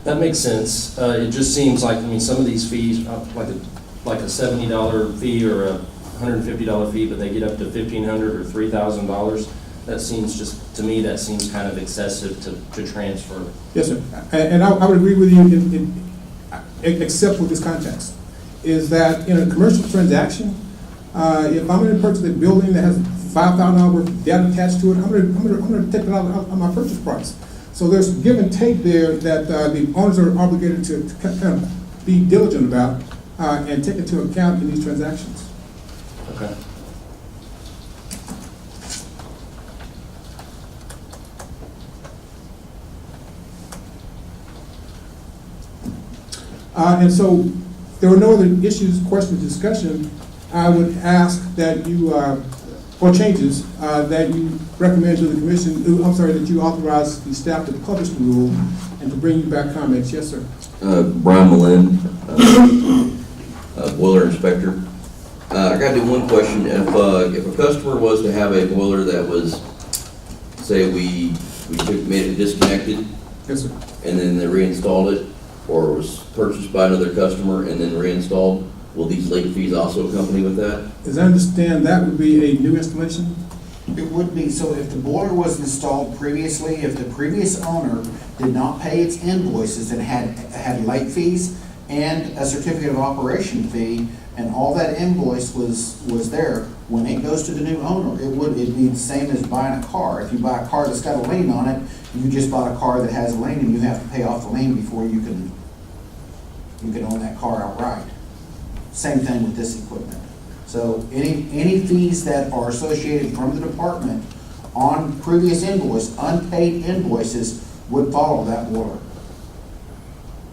That makes sense. It just seems like, I mean, some of these fees, like a $70 fee or a $150 fee, but they get up to $1,500 or $3,000. That seems just, to me, that seems kind of excessive to transfer. Yes, sir. And I would agree with you, except with this context, is that in a commercial transaction, if I'm going to purchase a building that has $5,000 worth of debt attached to it, I'm going to take it out of my purchase price. So there's give and take there that the owners are obligated to kind of be diligent about and take into account in these transactions. Okay. And so there were no other issues, questions, discussion. I would ask that you, or changes, that you recommend to the commission, that you authorize the staff to publish the rule and to bring you back comments. Yes, sir. Brian Malin, boiler inspector. I got to do one question. If a customer was to have a boiler that was, say we made it disconnected. Yes, sir. And then they reinstalled it, or was purchased by another customer and then reinstalled, will these late fees also accompany with that? As I understand, that would be a new installation? It would be, so if the boiler was installed previously, if the previous owner did not pay its invoices and had late fees and a certificate of operation fee, and all that invoice was there, when it goes to the new owner, it'd be the same as buying a car. If you buy a car that's got a lien on it, you just bought a car that has a lien and you have to pay off the lien before you can own that car outright. Same thing with this equipment. So any fees that are associated from the department on previous invoice, unpaid invoices, would follow that boiler.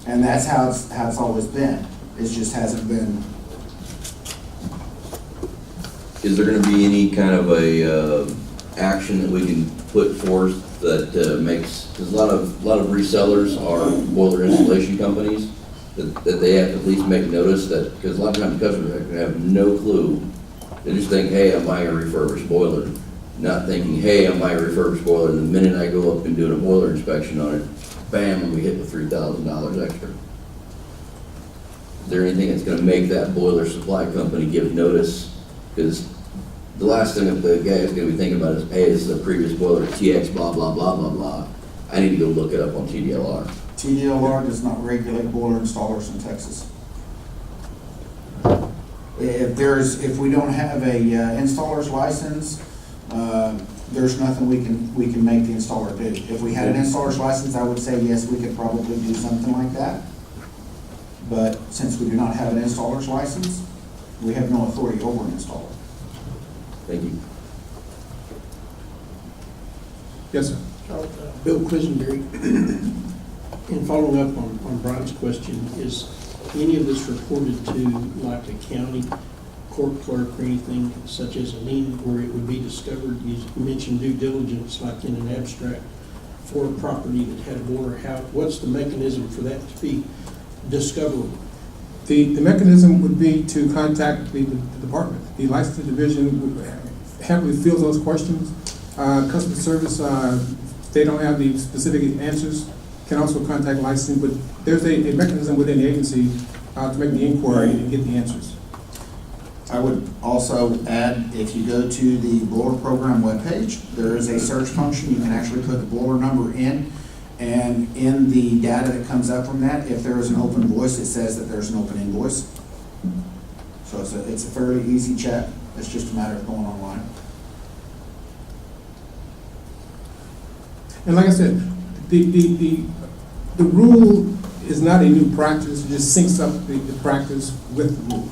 And that's how it's always been. It just hasn't been. Is there going to be any kind of a action that we can put forth that makes, because a lot of resellers are boiler installation companies, that they have to at least make notice that, because a lot of times customers have no clue. They just think, hey, I'm buying a refurbished boiler, not thinking, hey, I'm buying a refurbished boiler, and the minute I go up and do a boiler inspection on it, bam, we hit with $3,000 extra. Is there anything that's going to make that boiler supply company give notice? Because the last thing that the guy is going to be thinking about is, hey, this is a previous boiler, TX, blah, blah, blah, blah, blah. I need to go look it up on TDLR. TDLR does not regulate boiler installers in Texas. If we don't have a installer's license, there's nothing we can make the installer do. If we had an installer's license, I would say, yes, we could probably do something like that. But since we do not have an installer's license, we have no authority over an installer. Thank you. Yes, sir. Bill Quisenberry, in following up on Brian's question, is any of this reported to like a county court clerk or anything such as a lien where it would be discovered? You mentioned due diligence like in an abstract for a property that had a boiler. What's the mechanism for that to be discoverable? The mechanism would be to contact the department. The licensing division would happily field those questions. Customer service, they don't have the specific answers, can also contact licensing, but there's a mechanism within the agency to make the inquiry and get the answers. I would also add, if you go to the boiler program webpage, there is a search function. You can actually put the boiler number in, and in the data that comes up from that, if there is an open invoice, it says that there's an open invoice. So it's a fairly easy check. It's just a matter of going online. And like I said, the rule is not a new practice, it just syncs up the practice with the rule.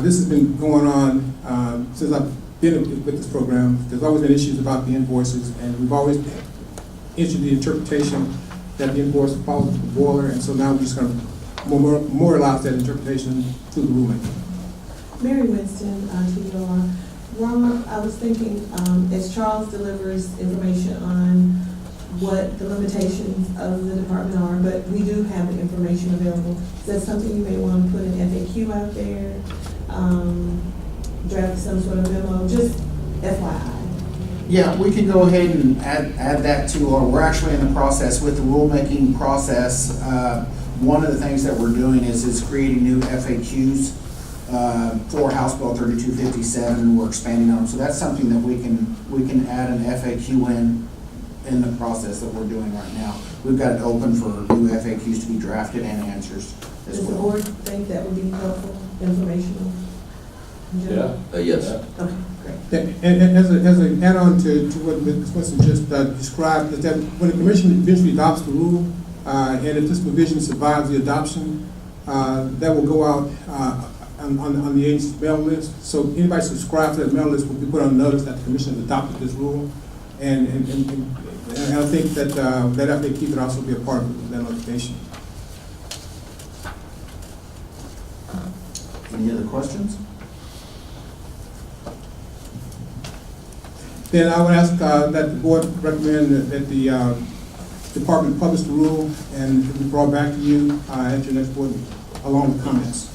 This has been going on since I've been with this program. There's always been issues about the invoices, and we've always issued the interpretation that the invoice follows the boiler, and so now we're just going to memorialize that interpretation through the rulemaking. Mary Winston, TDOR. Ron, I was thinking, as Charles delivers information on what the limitations of the department are, but we do have the information available. Is that something you may want to put an FAQ out there, draft some sort of memo, just FYI? Yeah, we can go ahead and add that to we're actually in the process with the rulemaking process. One of the things that we're doing is creating new FAQs for House Bill 3257, and we're expanding on them. So that's something that we can add an FAQ in the process that we're doing right now. We've got it open for new FAQs to be drafted and answers as Does the well. board think that would be helpful, informational? Yeah. Yes. Okay, great. Yeah, and as an add-on to what Ms. Winston just described, is that when the commission eventually adopts the rule, and if this provision survives the adoption, that will go out on the agency's mail list. So anybody subscribed to that mail list will be put on notice that the commission has adopted this rule. And I think that that FAQ could also be a part of that notification. Any other questions? Then I would ask that the board recommend that the department publish the rule and it will be brought back to you at your next board meeting, along with comments.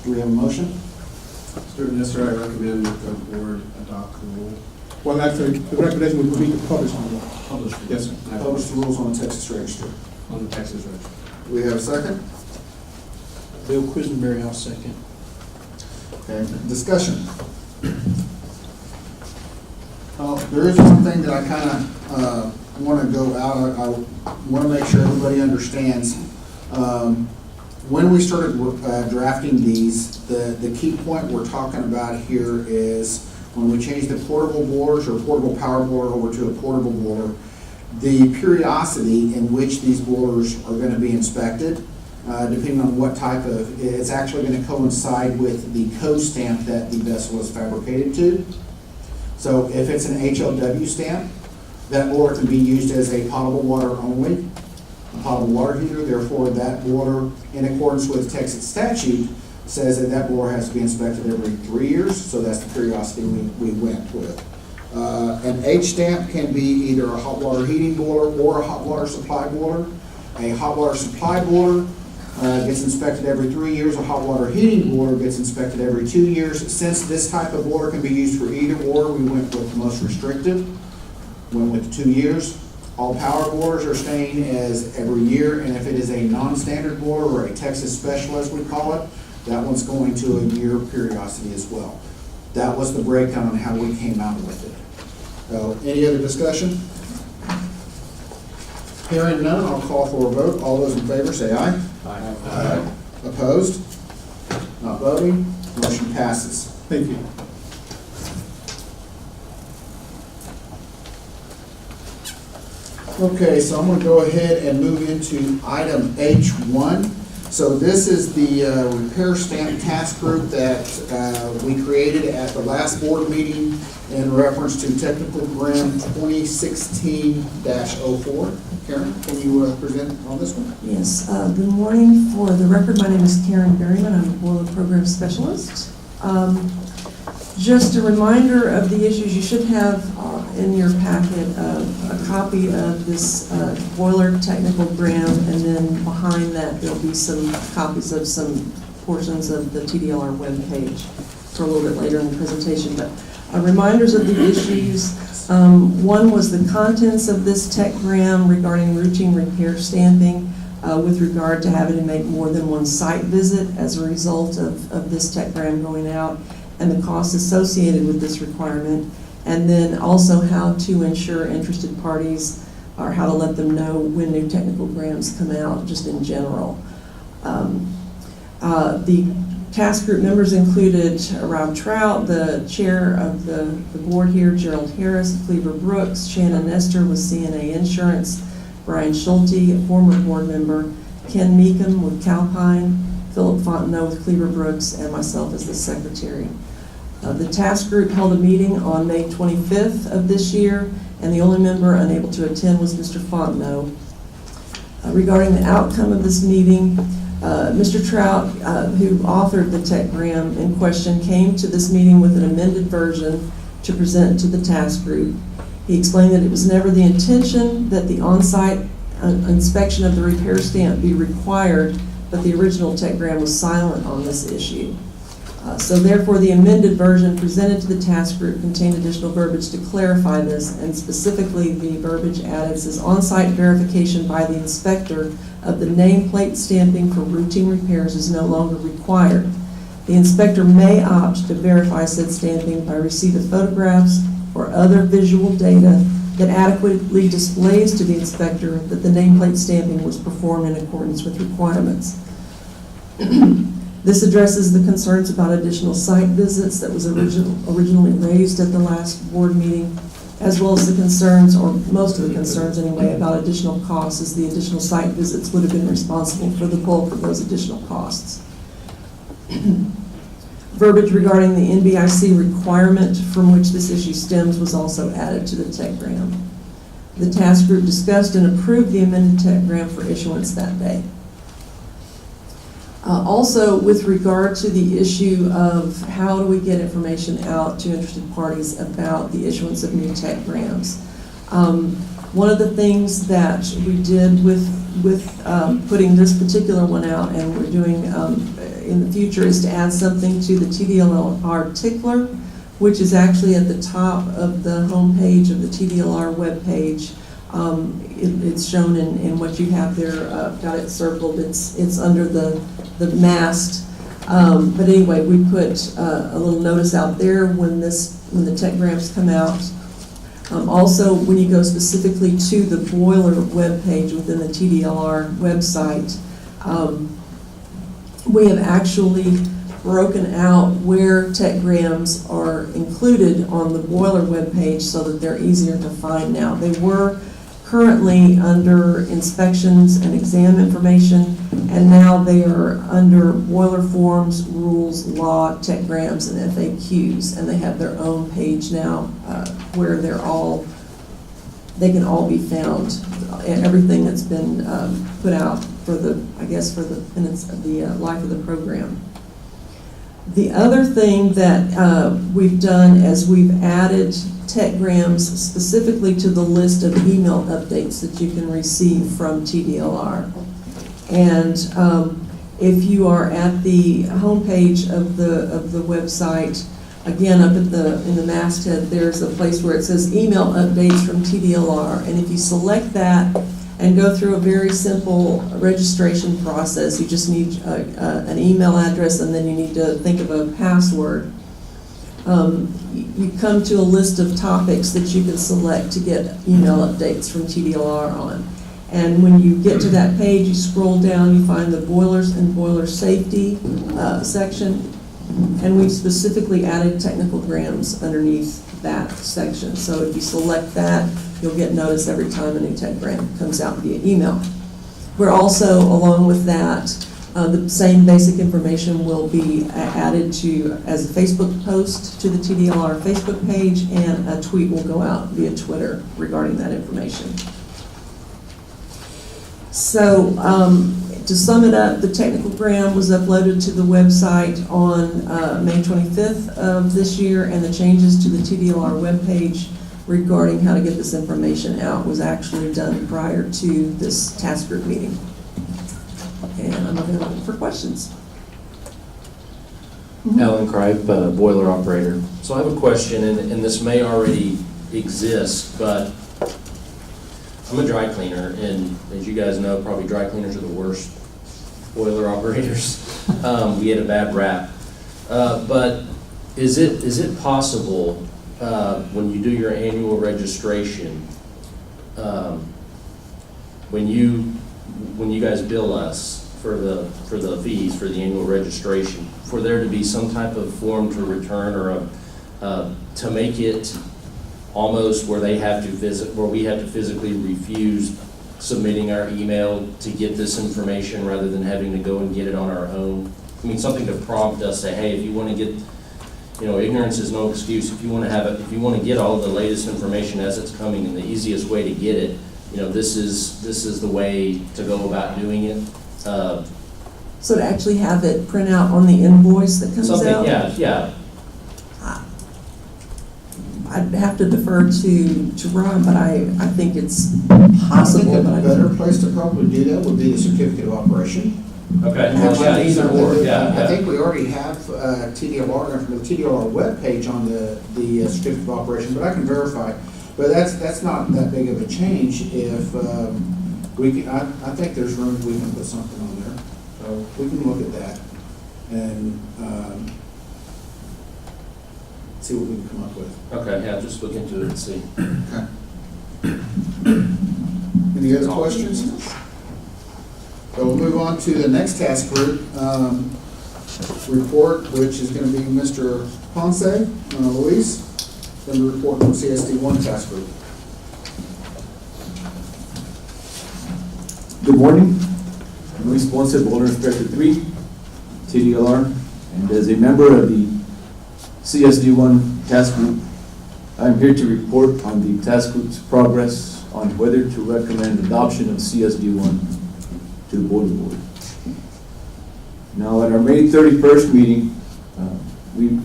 Do we have a motion? Stuart Nestor, I recommend that the board adopt the rule. Well, actually, the recommendation would be to publish the rule. Publish. Yes, sir. I Publish the rules on the Texas Register. On the Texas Register. Do we have a second? Bill Quisenberry, I'll second. Okay, discussion. There is one thing that I kind of want to go out, I want to make sure everybody understands. When we started drafting these, the key point we're talking about here is when we change the portable boilers or portable power boiler over to a portable boiler, the periodicity in which these boilers are going to be inspected, depending on what type of, it's actually going to coincide with the code stamp that the vessel is fabricated to. So if it's an HLW stamp, that boiler can be used as a potable water only, a potable water heater. Therefore, that boiler, in accordance with Texas statute, says that that boiler has to be inspected every 3 years. So that's the periodicity we went with. An H stamp can be either a hot water heating boiler or a hot water supply boiler. A hot water supply boiler gets inspected every 3 years. A hot water heating boiler gets inspected every 2 years. Since this type of boiler can be used for either boiler, we went with the most restrictive, went with 2 years. All power boilers are staying as every year, and if it is a non-standard boiler or a Texas special, as we call it, that one's going to a year periodicity as well. That was the breakdown on how we came out with it. So, any other discussion? Hearing none, I'll call for a vote. All those in favor say aye. Aye. Opposed? Not voting? Motion passes. Thank you. Okay, so I'm going to go ahead and move into item H1. So this is the repair stamp task group that we created at the last board meeting in reference to technical grant 2016-04. Karen, can you present on this one? Yes, good morning. For the record, my name is Karen Berryman. I'm a boiler program specialist. Just a reminder of the issues. You should have in your packet a copy of this boiler technical grant, and then behind that there'll be some copies of some portions of the TDLR webpage for a little bit later in the presentation. But reminders of the issues. One was the contents of this techgram regarding routine repair stamping with regard to having to make more than one site visit as a result of this techgram going out, and the costs associated with this requirement, and then also how to ensure interested parties or how to let them know when new technical grants come out, just in general. The task group members included Rob Trout, the chair of the board here, Gerald Harris, Cleaver Brooks, Shannon Nestor with CNA Insurance, Brian Schulte, a former board member, Ken Meekum with Calpine, Philip Fontenot with Cleaver Brooks, and myself as the secretary. The task group held a meeting on May 25th of this year, and the only member unable to attend was Mr. Fontenot. Regarding the outcome of this meeting, Mr. Trout, who authored the techgram in question, came to this meeting with an amended version to present to the task group. He explained that it was never the intention that the on-site inspection of the repair stamp be required, but the original techgram was silent on this issue. So therefore, the amended version presented to the task group contained additional verbiage to clarify this, and specifically the verbiage added says on-site verification by the inspector of the nameplate stamping for routine repairs is no longer required. The inspector may opt to verify said stamping by receipt of photographs or other visual data that adequately displays to the inspector that the nameplate stamping was performed in accordance with requirements. This addresses the concerns about additional site visits that was originally raised at the last board meeting, as well as the concerns, or most of the concerns anyway, about additional costs, as the additional site visits would have been responsible for the bulk of those additional costs. Verbiage regarding the NBIC requirement from which this issue stems was also added to the techgram. The task group discussed and approved the amended techgram for issuance that day. Also, with regard to the issue of how do we get information out to interested parties about the issuance of new techgrams. One of the things that we did with putting this particular one out, and we're doing in the future, is to add something to the TDLR tickler, which is actually at the top of the homepage of the TDLR webpage. It's shown in what you have there, got it circled. It's under the mast. But anyway, we put a little notice out there when the techgrams come out. Also, when you go specifically to the boiler webpage within the TDLR website, we have actually broken out where techgrams are included on the boiler webpage so that they're easier to find now. They were currently under inspections and exam information, and now they are under boiler forms, rules, law, techgrams, and FAQs, and they have their own page now where they can all be found, and everything that's been put out for the minutes of the life of the program. The other thing that we've done is we've added techgrams specifically to the list of email updates that you can receive from TDLR. And if you are at the homepage of the website, again up in the masthead, there's a place where it says email updates from TDLR, and if you select that and go through a very simple registration process, you just need an email address, and then you need to think of a password. You come to a list of topics that you can select to get email updates from TDLR on. And when you get to that page, you scroll down, you find the boilers and boiler safety section. And we've specifically added technical grams underneath that section. So if you select that, you'll get notice every time a new tech gram comes out via email. We're also, along with that, the same basic information will be added to as a Facebook post to the TDLR Facebook page, and a tweet will go out via Twitter regarding that information. So to sum it up, the technical gram was uploaded to the website on May 25th of this year, and the changes to the TDLR webpage regarding how to get this information out was actually done prior to this task group meeting. And I'm available for questions. Alan Kripe, boiler operator. So I have a question, and this may already exist, but I'm a dry cleaner, and as you guys know, probably dry cleaners are the worst boiler operators. We get a bad rap. But is it possible, when you do your annual registration, when you guys bill us for the fees for the annual registration, for there to be some type of form to return, or to make it almost where we have to physically refuse submitting our email to get this information rather than having to go and get it on our own? I mean, something to prompt us, say, hey, if you want to get, ignorance is no excuse. If you want to get all of the latest information as it's coming, and the easiest way to get it, this is the way to go about doing it. So to actually have it print out on the invoice that comes out? Yeah. I'd have to defer to Ron, but I think it's I possible. think a But better place to probably do that would be the certificate of operation. Okay. Well, yeah, either or. I think we already have TDLR, the TDLR webpage on the certificate of operation, but I can verify. But that's not that big of a change if we can, I think there's room we can put something on there. So we can look at that and see what we can come up with. Okay, yeah, just look into it and see. Okay. Any other questions? So we'll move on to the next task group report, which is going to be Mr. Ponce, Luis, then the report from CSD1 task group. Good morning. I'm Luis Ponce, Boiler Inspector 3, TDLR, and as a member of the CSD1 task group, I'm here to report on the task group's progress on whether to recommend adoption of CSD1 to the Boiler Board. Now, at our May 31st meeting, we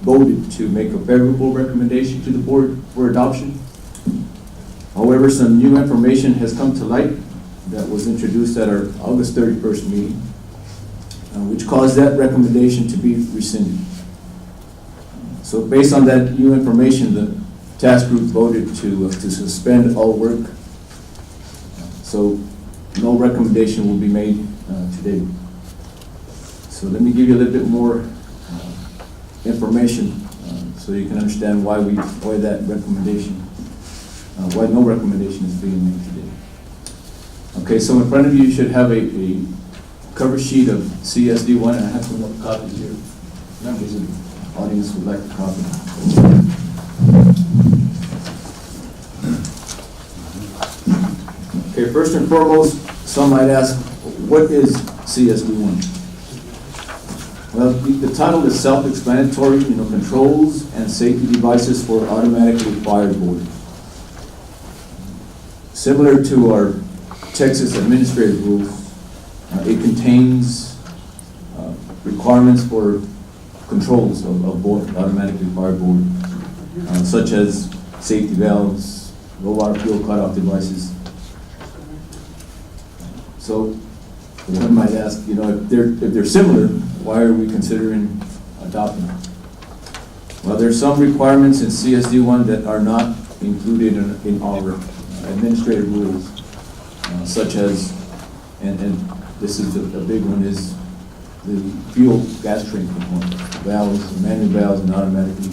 voted to make a favorable recommendation to the board for adoption. However, some new information has come to light that was introduced at our August 31st meeting, which caused that recommendation to be rescinded. So based on that new information, the task group voted to suspend all work. So no recommendation will be made today. So let me give you a little bit more information so you can understand why that recommendation, why no recommendation is being made today. Okay, so in front of you should have a cover sheet of CSD1, and I have some more copies here. Members of the audience would like a copy. Okay, first and foremost, some might ask, what is CSD1? Well, the title is self-explanatory, controls and safety devices for automatically fired boilers. Similar to our Texas administrative rules, it contains requirements for controls of automatically fired boilers, such as safety valves, low water fuel cutoff devices. So one might ask, if they're similar, why are we considering adopting them? Well, there are some requirements in CSD1 that are not included in our administrative rules, such as, and this is a big one, is the fuel gas train component, valves, manual valves, and automatically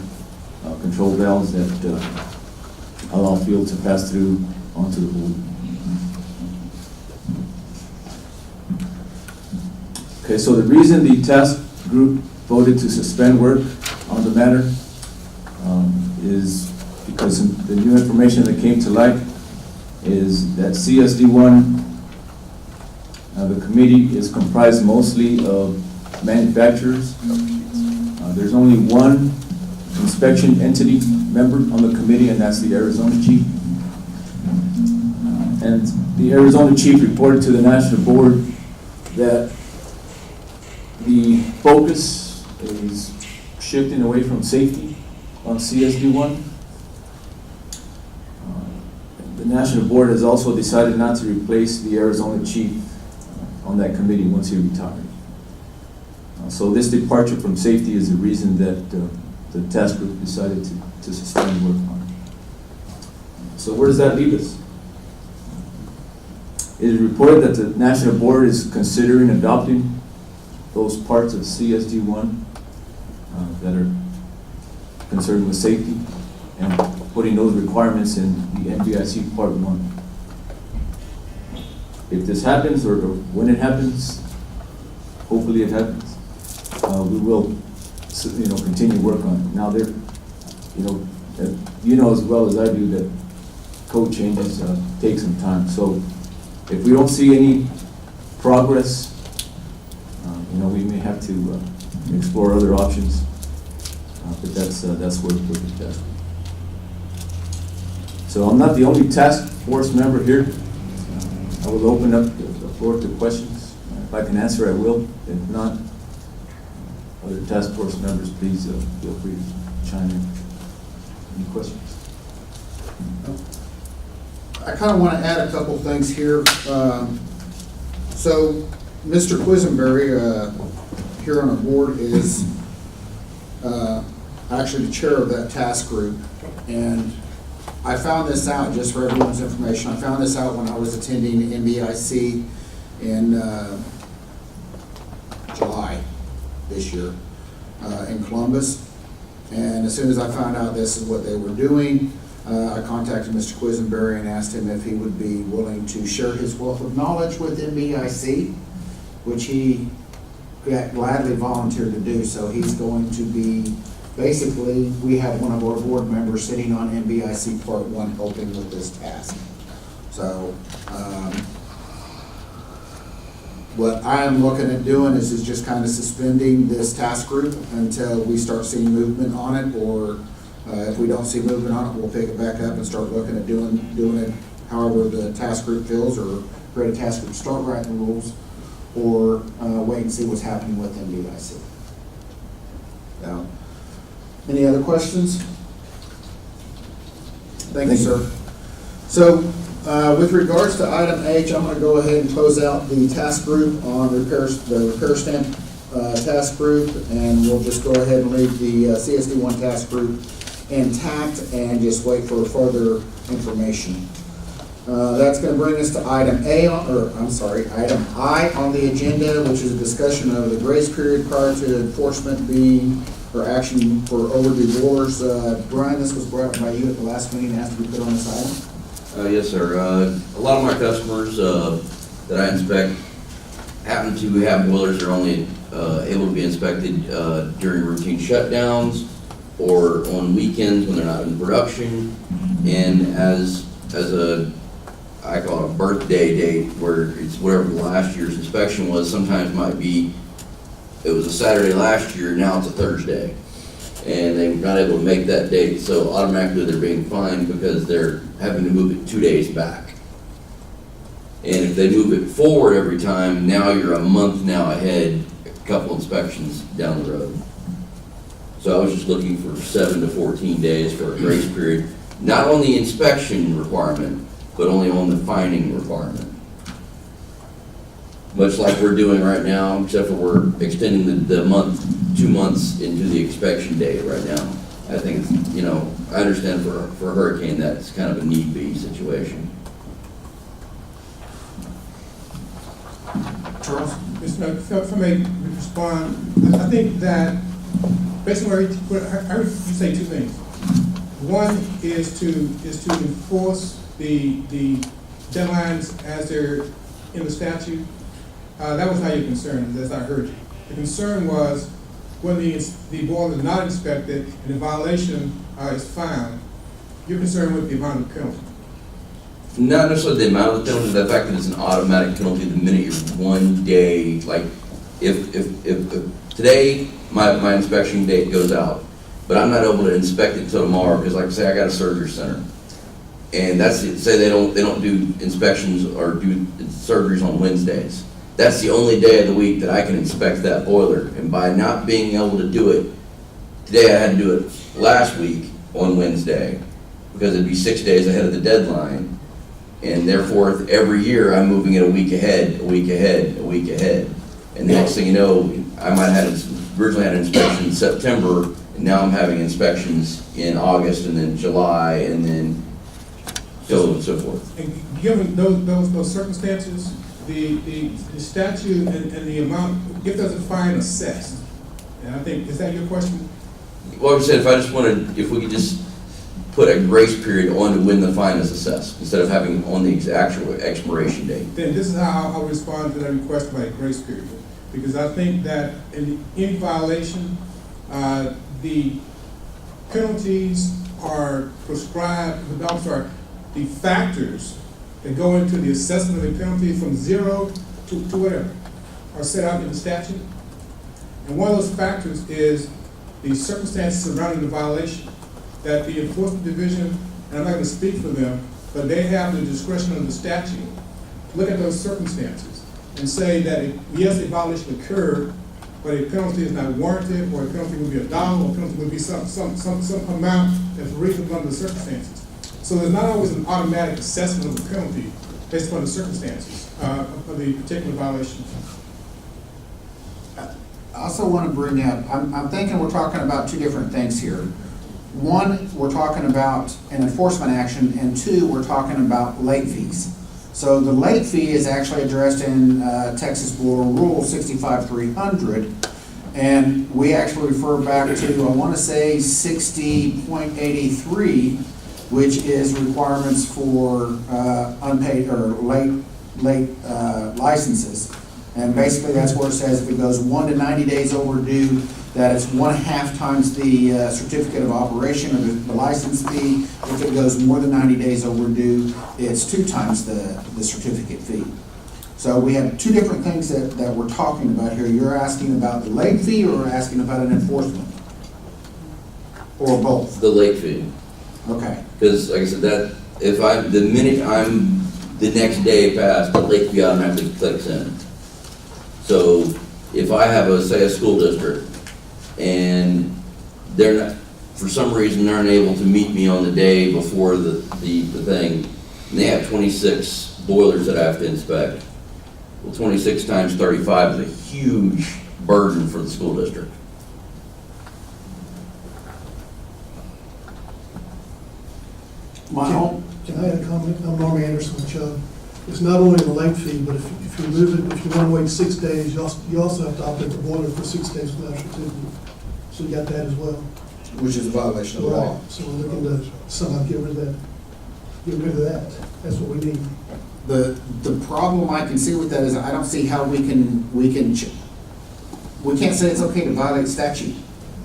controlled valves that allow fuel to pass through onto the board. Okay, so the reason the task group voted to suspend work on the matter is because the new information that came to light is that CSD1, the committee is comprised mostly of manufacturers. There's only one inspection entity member on the committee, and that's the Arizona chief. And the Arizona chief reported to the national board that the focus is shifting away from safety on CSD1. The national board has also decided not to replace the Arizona chief on that committee once he retired. So this departure from safety is the reason that the task group decided to suspend work on it. So where does that leave us? It is reported that the national board is considering adopting those parts of CSD1 that are concerned with safety and putting those requirements in the NBIC Part 1. If this happens, or when it happens, hopefully it happens, we will, continue work on it. Now, you know as well as I do that code changes take some time. So if we don't see any progress, we may have to explore other options. But that's where the task. So I'm not the only task force member here. I will open up the floor to questions. If I can answer, I will. If not, other task force members, please feel free to chime in. Any questions? I kind of want to add a couple things here. So Mr. Quisenberry here on our board is actually the chair of that task group. And I found this out, just for everyone's information, I found this out when I was attending NBIC in July this year in Columbus. And as soon as I found out this is what they were doing, I contacted Mr. Quisenberry and asked him if he would be willing to share his wealth of knowledge with NBIC, which he gladly volunteered to do. So he's going to be, basically, we have one of our board members sitting on NBIC Part 1 helping with this task. So what I am looking at doing is just kind of suspending this task group until we start seeing movement on it, or if we don't see movement on it, we'll pick it back up and start looking at doing it however the task group feels, or create a task group, start writing the rules, or wait and see what's happening with NBIC. Now, any other questions? Thank you, sir. So, with regards to item H, I'm going to go ahead and close out the task group on the repair stamp task group, and we'll just go ahead and leave the CSD1 task group intact and just wait for further information. That's going to bring us to item item I on the agenda, which is a discussion of the grace period prior to enforcement being, or action for overdue boilers. Brian, this was brought up by you at the last meeting, asked to be put on this item. Yes, sir. A lot of my customers that I inspect happen to have boilers that are only able to be inspected during routine shutdowns or on weekends when they're not in production. And as I call it a birthday date, where it's whatever last year's inspection was, sometimes might be, it was a Saturday last year, now it's a Thursday. And they're not able to make that date, so automatically they're being fined because they're having to move it 2 days back. And if they move it forward every time, now you're a month now ahead, a couple inspections down the road. So I was just looking for 7 to 14 days for a grace period, not on the inspection requirement, but only on the fining requirement. Much like we're doing right now, except for we're extending the month, 2 months into the inspection date right now. I think, I understand for a hurricane, that's kind of a need be situation. Charles? If I may respond, I think that basically I heard you say two things. One is to enforce the deadlines as they're in the statute. That was not your concern, as I heard you. The concern was when the boiler is not inspected and the violation is found, you're concerned with the amount of penalty. Not necessarily the amount of the penalty, the fact that it's an automatic penalty the minute you're 1 day, like, if today, my inspection date goes out, but I'm not able to inspect it till tomorrow, because like I say, I got a surgery center. And that's, say they don't do inspections or do surgeries on Wednesdays. That's the only day of the week that I can inspect that boiler. And by not being able to do it, today I had to do it last week on Wednesday, because it'd be 6 days ahead of the deadline. And therefore, every year, I'm moving it a week ahead, a week ahead, a week ahead. And the next thing you know, I might have originally had an inspection in September, and now I'm having inspections in August, and then July, and then so on and so forth. And given those circumstances, the statute and the amount, if there's a fine assessed, and I think, is that your question? Well, I said, if I just wanted, if we could just put a grace period on to when the fine is assessed, instead of having on the actual expiration date. Then this is how I'll respond to that request by a grace period. Because I think that in any violation, the penalties are prescribed, the factors that go into the assessment of the penalty from 0 to whatever are set out in the statute. And one of those factors is the circumstances surrounding the violation, that the enforcement division, and I'm not going to speak for them, but they have the discretion of the statute to look at those circumstances and say that, yes, a violation occurred, but a penalty is not warranted, or a penalty would be $1, or a penalty would be some amount that's reasonable under the circumstances. So there's not always an automatic assessment of the penalty based upon the circumstances of the particular violation. I also want to bring up, I'm thinking we're talking about two different things here. One, we're talking about an enforcement action, and two, we're talking about late fees. So the late fee is actually addressed in Texas Board Rule 65-300, and we actually refer back to, I want to say, 60.83, which is requirements for unpaid or late licenses. And basically, that's where it says if it goes 1 to 90 days overdue, that it's 1.5 times the certificate of operation or the license fee. If it goes more than 90 days overdue, it's 2 times the certificate fee. So we have two different things that we're talking about here. You're asking about the late fee, or asking about an enforcement? Or both? The late fee. Okay. Because, like I said, that, if the minute I'm, the next day past, the late fee automatically clicks in. So if I have say a school district, and they're not, for some reason, they're unable to meet me on the day before the thing, and they have 26 boilers that I have to inspect. Well, 26 times 35 is a huge burden for the school district. Can I add a comment? I'm Norm Anderson with Chubb. It's not only the late fee, but if you move it, if you want to wait 6 days, you also have to operate the boiler for 6 days without certificate. So you got that as well. Which is a violation of the law. Right. So we're looking to somehow get rid of that. That's what we need. The problem I can see with that is I don't see how we can't say it's okay to violate statute.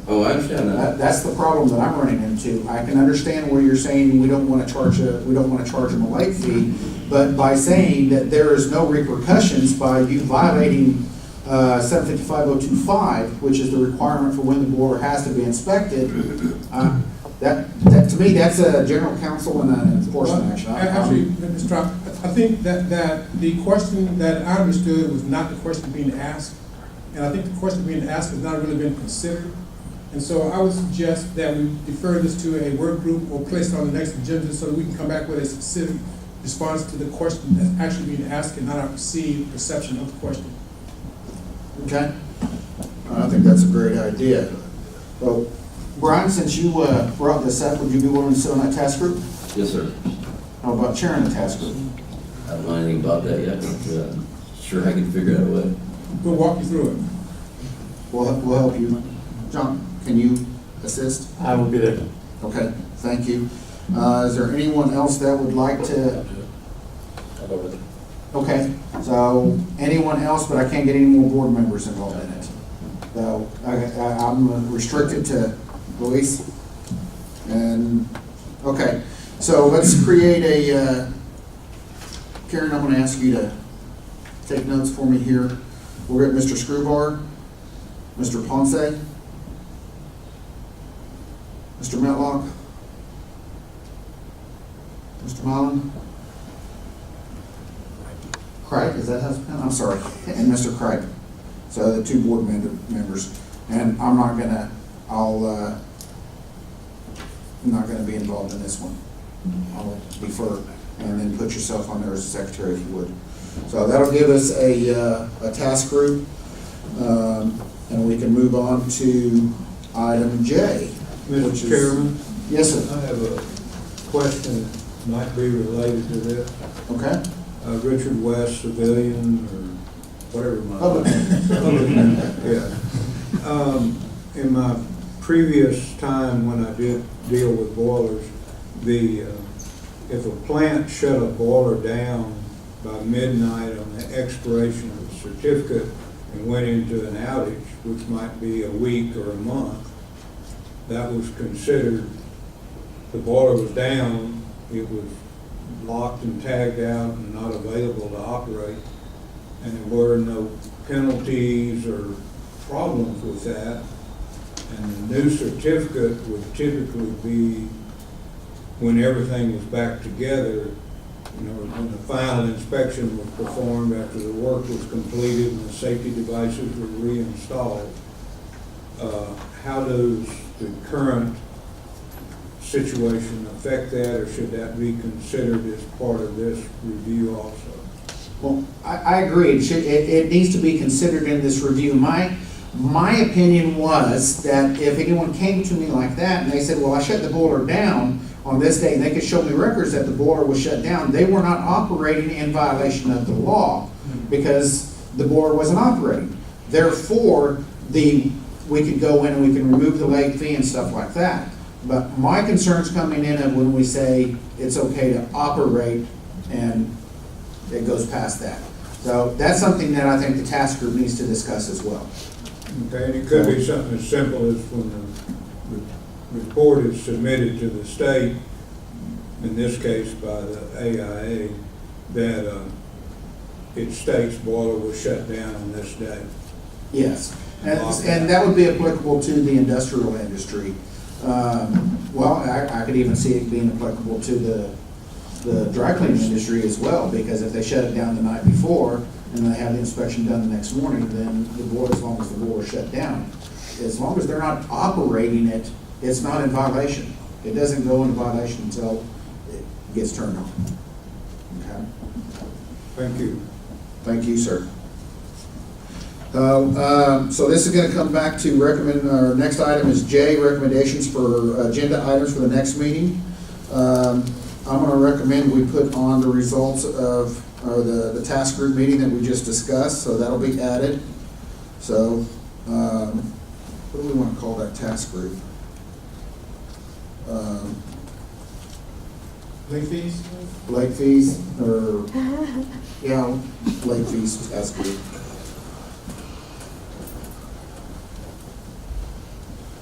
Oh, I understand that. That's the problem that I'm running into. I can understand where you're saying we don't want to charge them a late fee, but by saying that there is no repercussions by you violating 755.025, which is the requirement for when the boiler has to be inspected, that to me, that's a general counsel and an enforcement action. Actually, Mr. Trump, I think that the question that I understood was not the question being asked, and I think the question being asked has not really been considered. And so I would suggest that we defer this to a work group or place it on the next agenda so that we can come back with a specific response to the question that's actually being asked and not our perceived perception of the question. Okay. I think that's a great idea. Well, Brian, since you brought this up, would you be willing to sit on that task group? Yes, sir. How about chairing the task group? I don't know anything about that yet, but sure I can figure out a way. We'll walk you through it. We'll help you. John, can you assist? I will be there. Okay, thank you. Is there anyone else that would like to? Okay, so anyone else, but I can't get any more board members involved in it. So I'm restricted to Luis. And, okay, so let's create a, Karen, I'm gonna ask you to take notes for me here. We're at Mr. Screwbar, Mr. Ponce, Mr. Metlock, Mr. Mullen, Craig, is that how it's pronounced? I'm sorry, and Mr. Craig. So the two board members, and I'm not gonna be involved in this one. I'll defer, and then put yourself on there as a secretary if you would. So that'll give us a task group, and we can move on to item J. Mr. Chairman? Yes, sir. I have a question that might be related to this. Okay. Richard West, civilian, or whatever my... Public. Yeah. In my previous time when I did deal with boilers, if a plant shut a boiler down by midnight on the expiration of the certificate and went into an outage, which might be a week or a month, that was considered, the boiler was down, it was locked and tagged out and not available to operate, and there were no penalties or problems with that. And the new certificate would typically be when everything was back together, when the final inspection was performed after the work was completed and the safety devices were reinstalled. How does the current situation affect that, or should that be considered as part of this review also? Well, I agree. It needs to be considered in this review. My opinion was that if anyone came to me like that and they said, well, I shut the boiler down on this day, and they could show me records that the boiler was shut down, they were not operating in violation of the law because the boiler wasn't operating. Therefore, we could go in and we can remove the late fee and stuff like that. But my concern's coming in of when we say it's okay to operate and it goes past that. So that's something that I think the task group needs to discuss as well. Okay, and it could be something as simple as when the report is submitted to the state, in this case by the AIA, that it states boiler was shut down on this day. Yes, and that would be applicable to the industrial industry. Well, I could even see it being applicable to the dry cleaning industry as well, because if they shut it down the night before and they have the inspection done the next morning, then the boiler, as long as the boiler is shut down, as long as they're not operating it, it's not in violation. It doesn't go into violation until it gets turned on. Okay? Thank you. Thank you, sir. So this is going to come back to recommend, our next item is J, recommendations for agenda items for the next meeting. I'm going to recommend we put on the results of the task group meeting that we just discussed, so that'll be added. So what do we want to call that task group? Late fees? Late fees, or, yeah, late fees task group.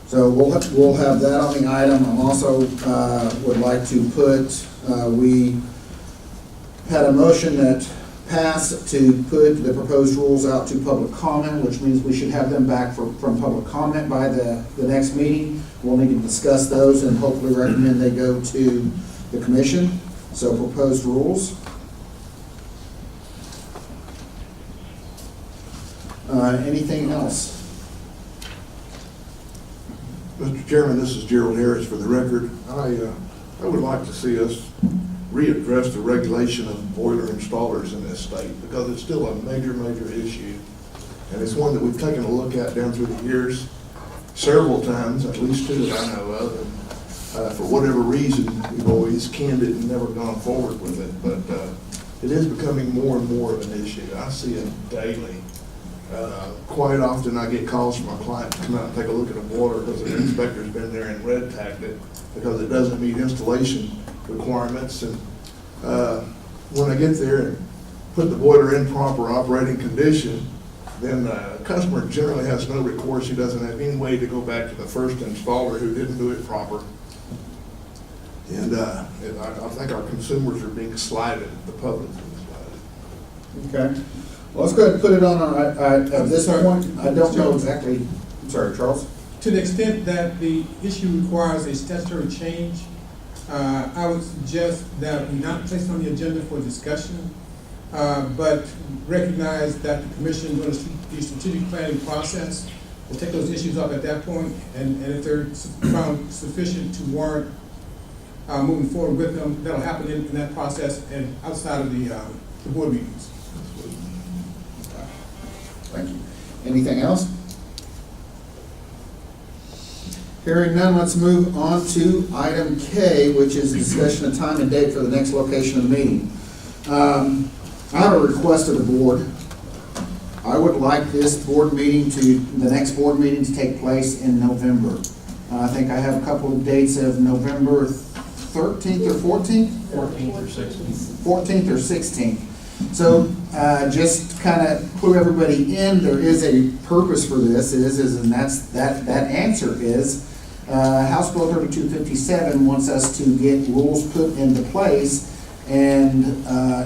So we'll have that on the item. I'm also would like to put, we had a motion that passed to put the proposed rules out to public comment, which means we should have them back from public comment by the next meeting. We'll need to discuss those and hopefully recommend they go to the commission. So proposed rules. Anything else? Mr. Chairman, this is Gerald Harris for the record. I would like to see us readdress the regulation of boiler installers in this state because it's still a major, major issue. And it's one that we've taken a look at down through the years several times, at least two that I know of. And for whatever reason, we've always canned it and never gone forward with it. But it is becoming more and more of an issue. I see it daily. Quite often I get calls from my client to come out and take a look at a boiler because the inspector's been there and red tagged it because it doesn't meet installation requirements. And when I get there and put the boiler in proper operating condition, then the customer generally has no recourse. He doesn't have any way to go back to the first installer who didn't do it proper. And I think our consumers are being slighted, the public is being slighted. Okay. Well, let's go ahead and put it on our, at this point, I don't know exactly, I'm sorry, Charles? To the extent that the issue requires a statutory change, I would suggest that we not place it on the agenda for discussion, but recognize that the commission during the strategic planning process will take those issues up at that point, and if they're found sufficient to warrant moving forward with them, that'll happen in that process and outside of the board meetings. Thank you. Anything else? Hearing none, let's move on to item K, which is discussion of time and date for the next location of the meeting. I have a request of the board. I would like this board meeting the next board meeting to take place in November. I think I have a couple of dates of November 13th or 14th? 14th or 16th. 14th or 16th. So just kind of clue everybody in, there is a purpose for this, and that answer is House Bill 3257 wants us to get rules put into place, and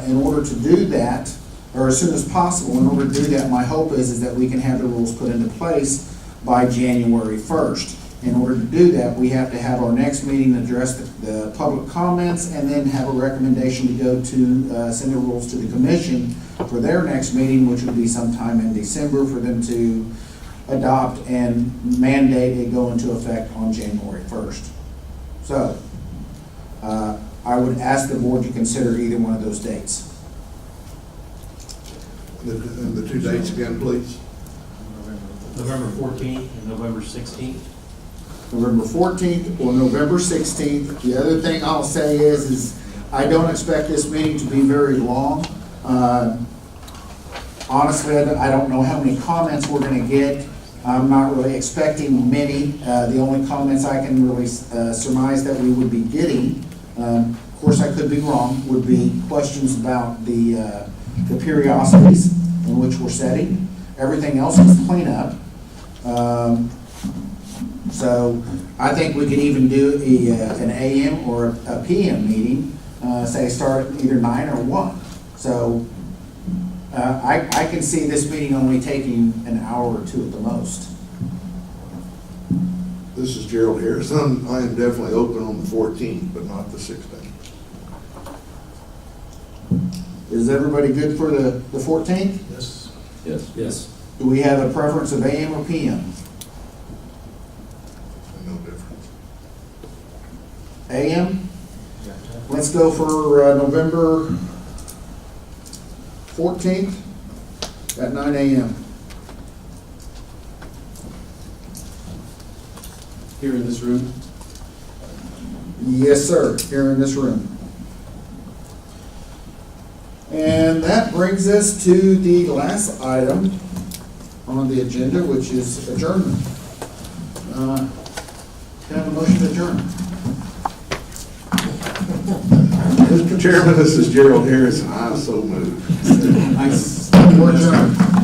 in order to do that, or as soon as possible, in order to do that, my hope is that we can have the rules put into place by January 1st. In order to do that, we have to have our next meeting address the public comments and then have a recommendation to go to send the rules to the commission for their next meeting, which would be sometime in December, for them to adopt and mandate it go into effect on January 1st. So I would ask the board to consider either one of those dates. And the two dates again, please. November 14th and November 16th. November 14th or November 16th. The other thing I'll say is I don't expect this meeting to be very long. Honestly, I don't know how many comments we're going to get. I'm not really expecting many. The only comments I can really surmise that we would be getting, of course I could be wrong, would be questions about the periodicities in which we're setting. Everything else is cleanup. So I think we could even do an AM or a PM meeting, say start at either 9 or 1. So I can see this meeting only taking an hour or two at the most. This is Gerald Harris. I am definitely open on the 14th, but not the 16th. Is everybody good for the 14th? Yes. Yes. Yes. Do we have a preference of AM or PM? No difference. AM? Let's go for November 14th at 9 AM. Here in this room. Yes, sir, here in this room. And that brings us to the last item on the agenda, which is adjournment. Can I have a motion to adjourn? Mr. Chairman, this is Gerald Harris, and I so move. We're adjourned.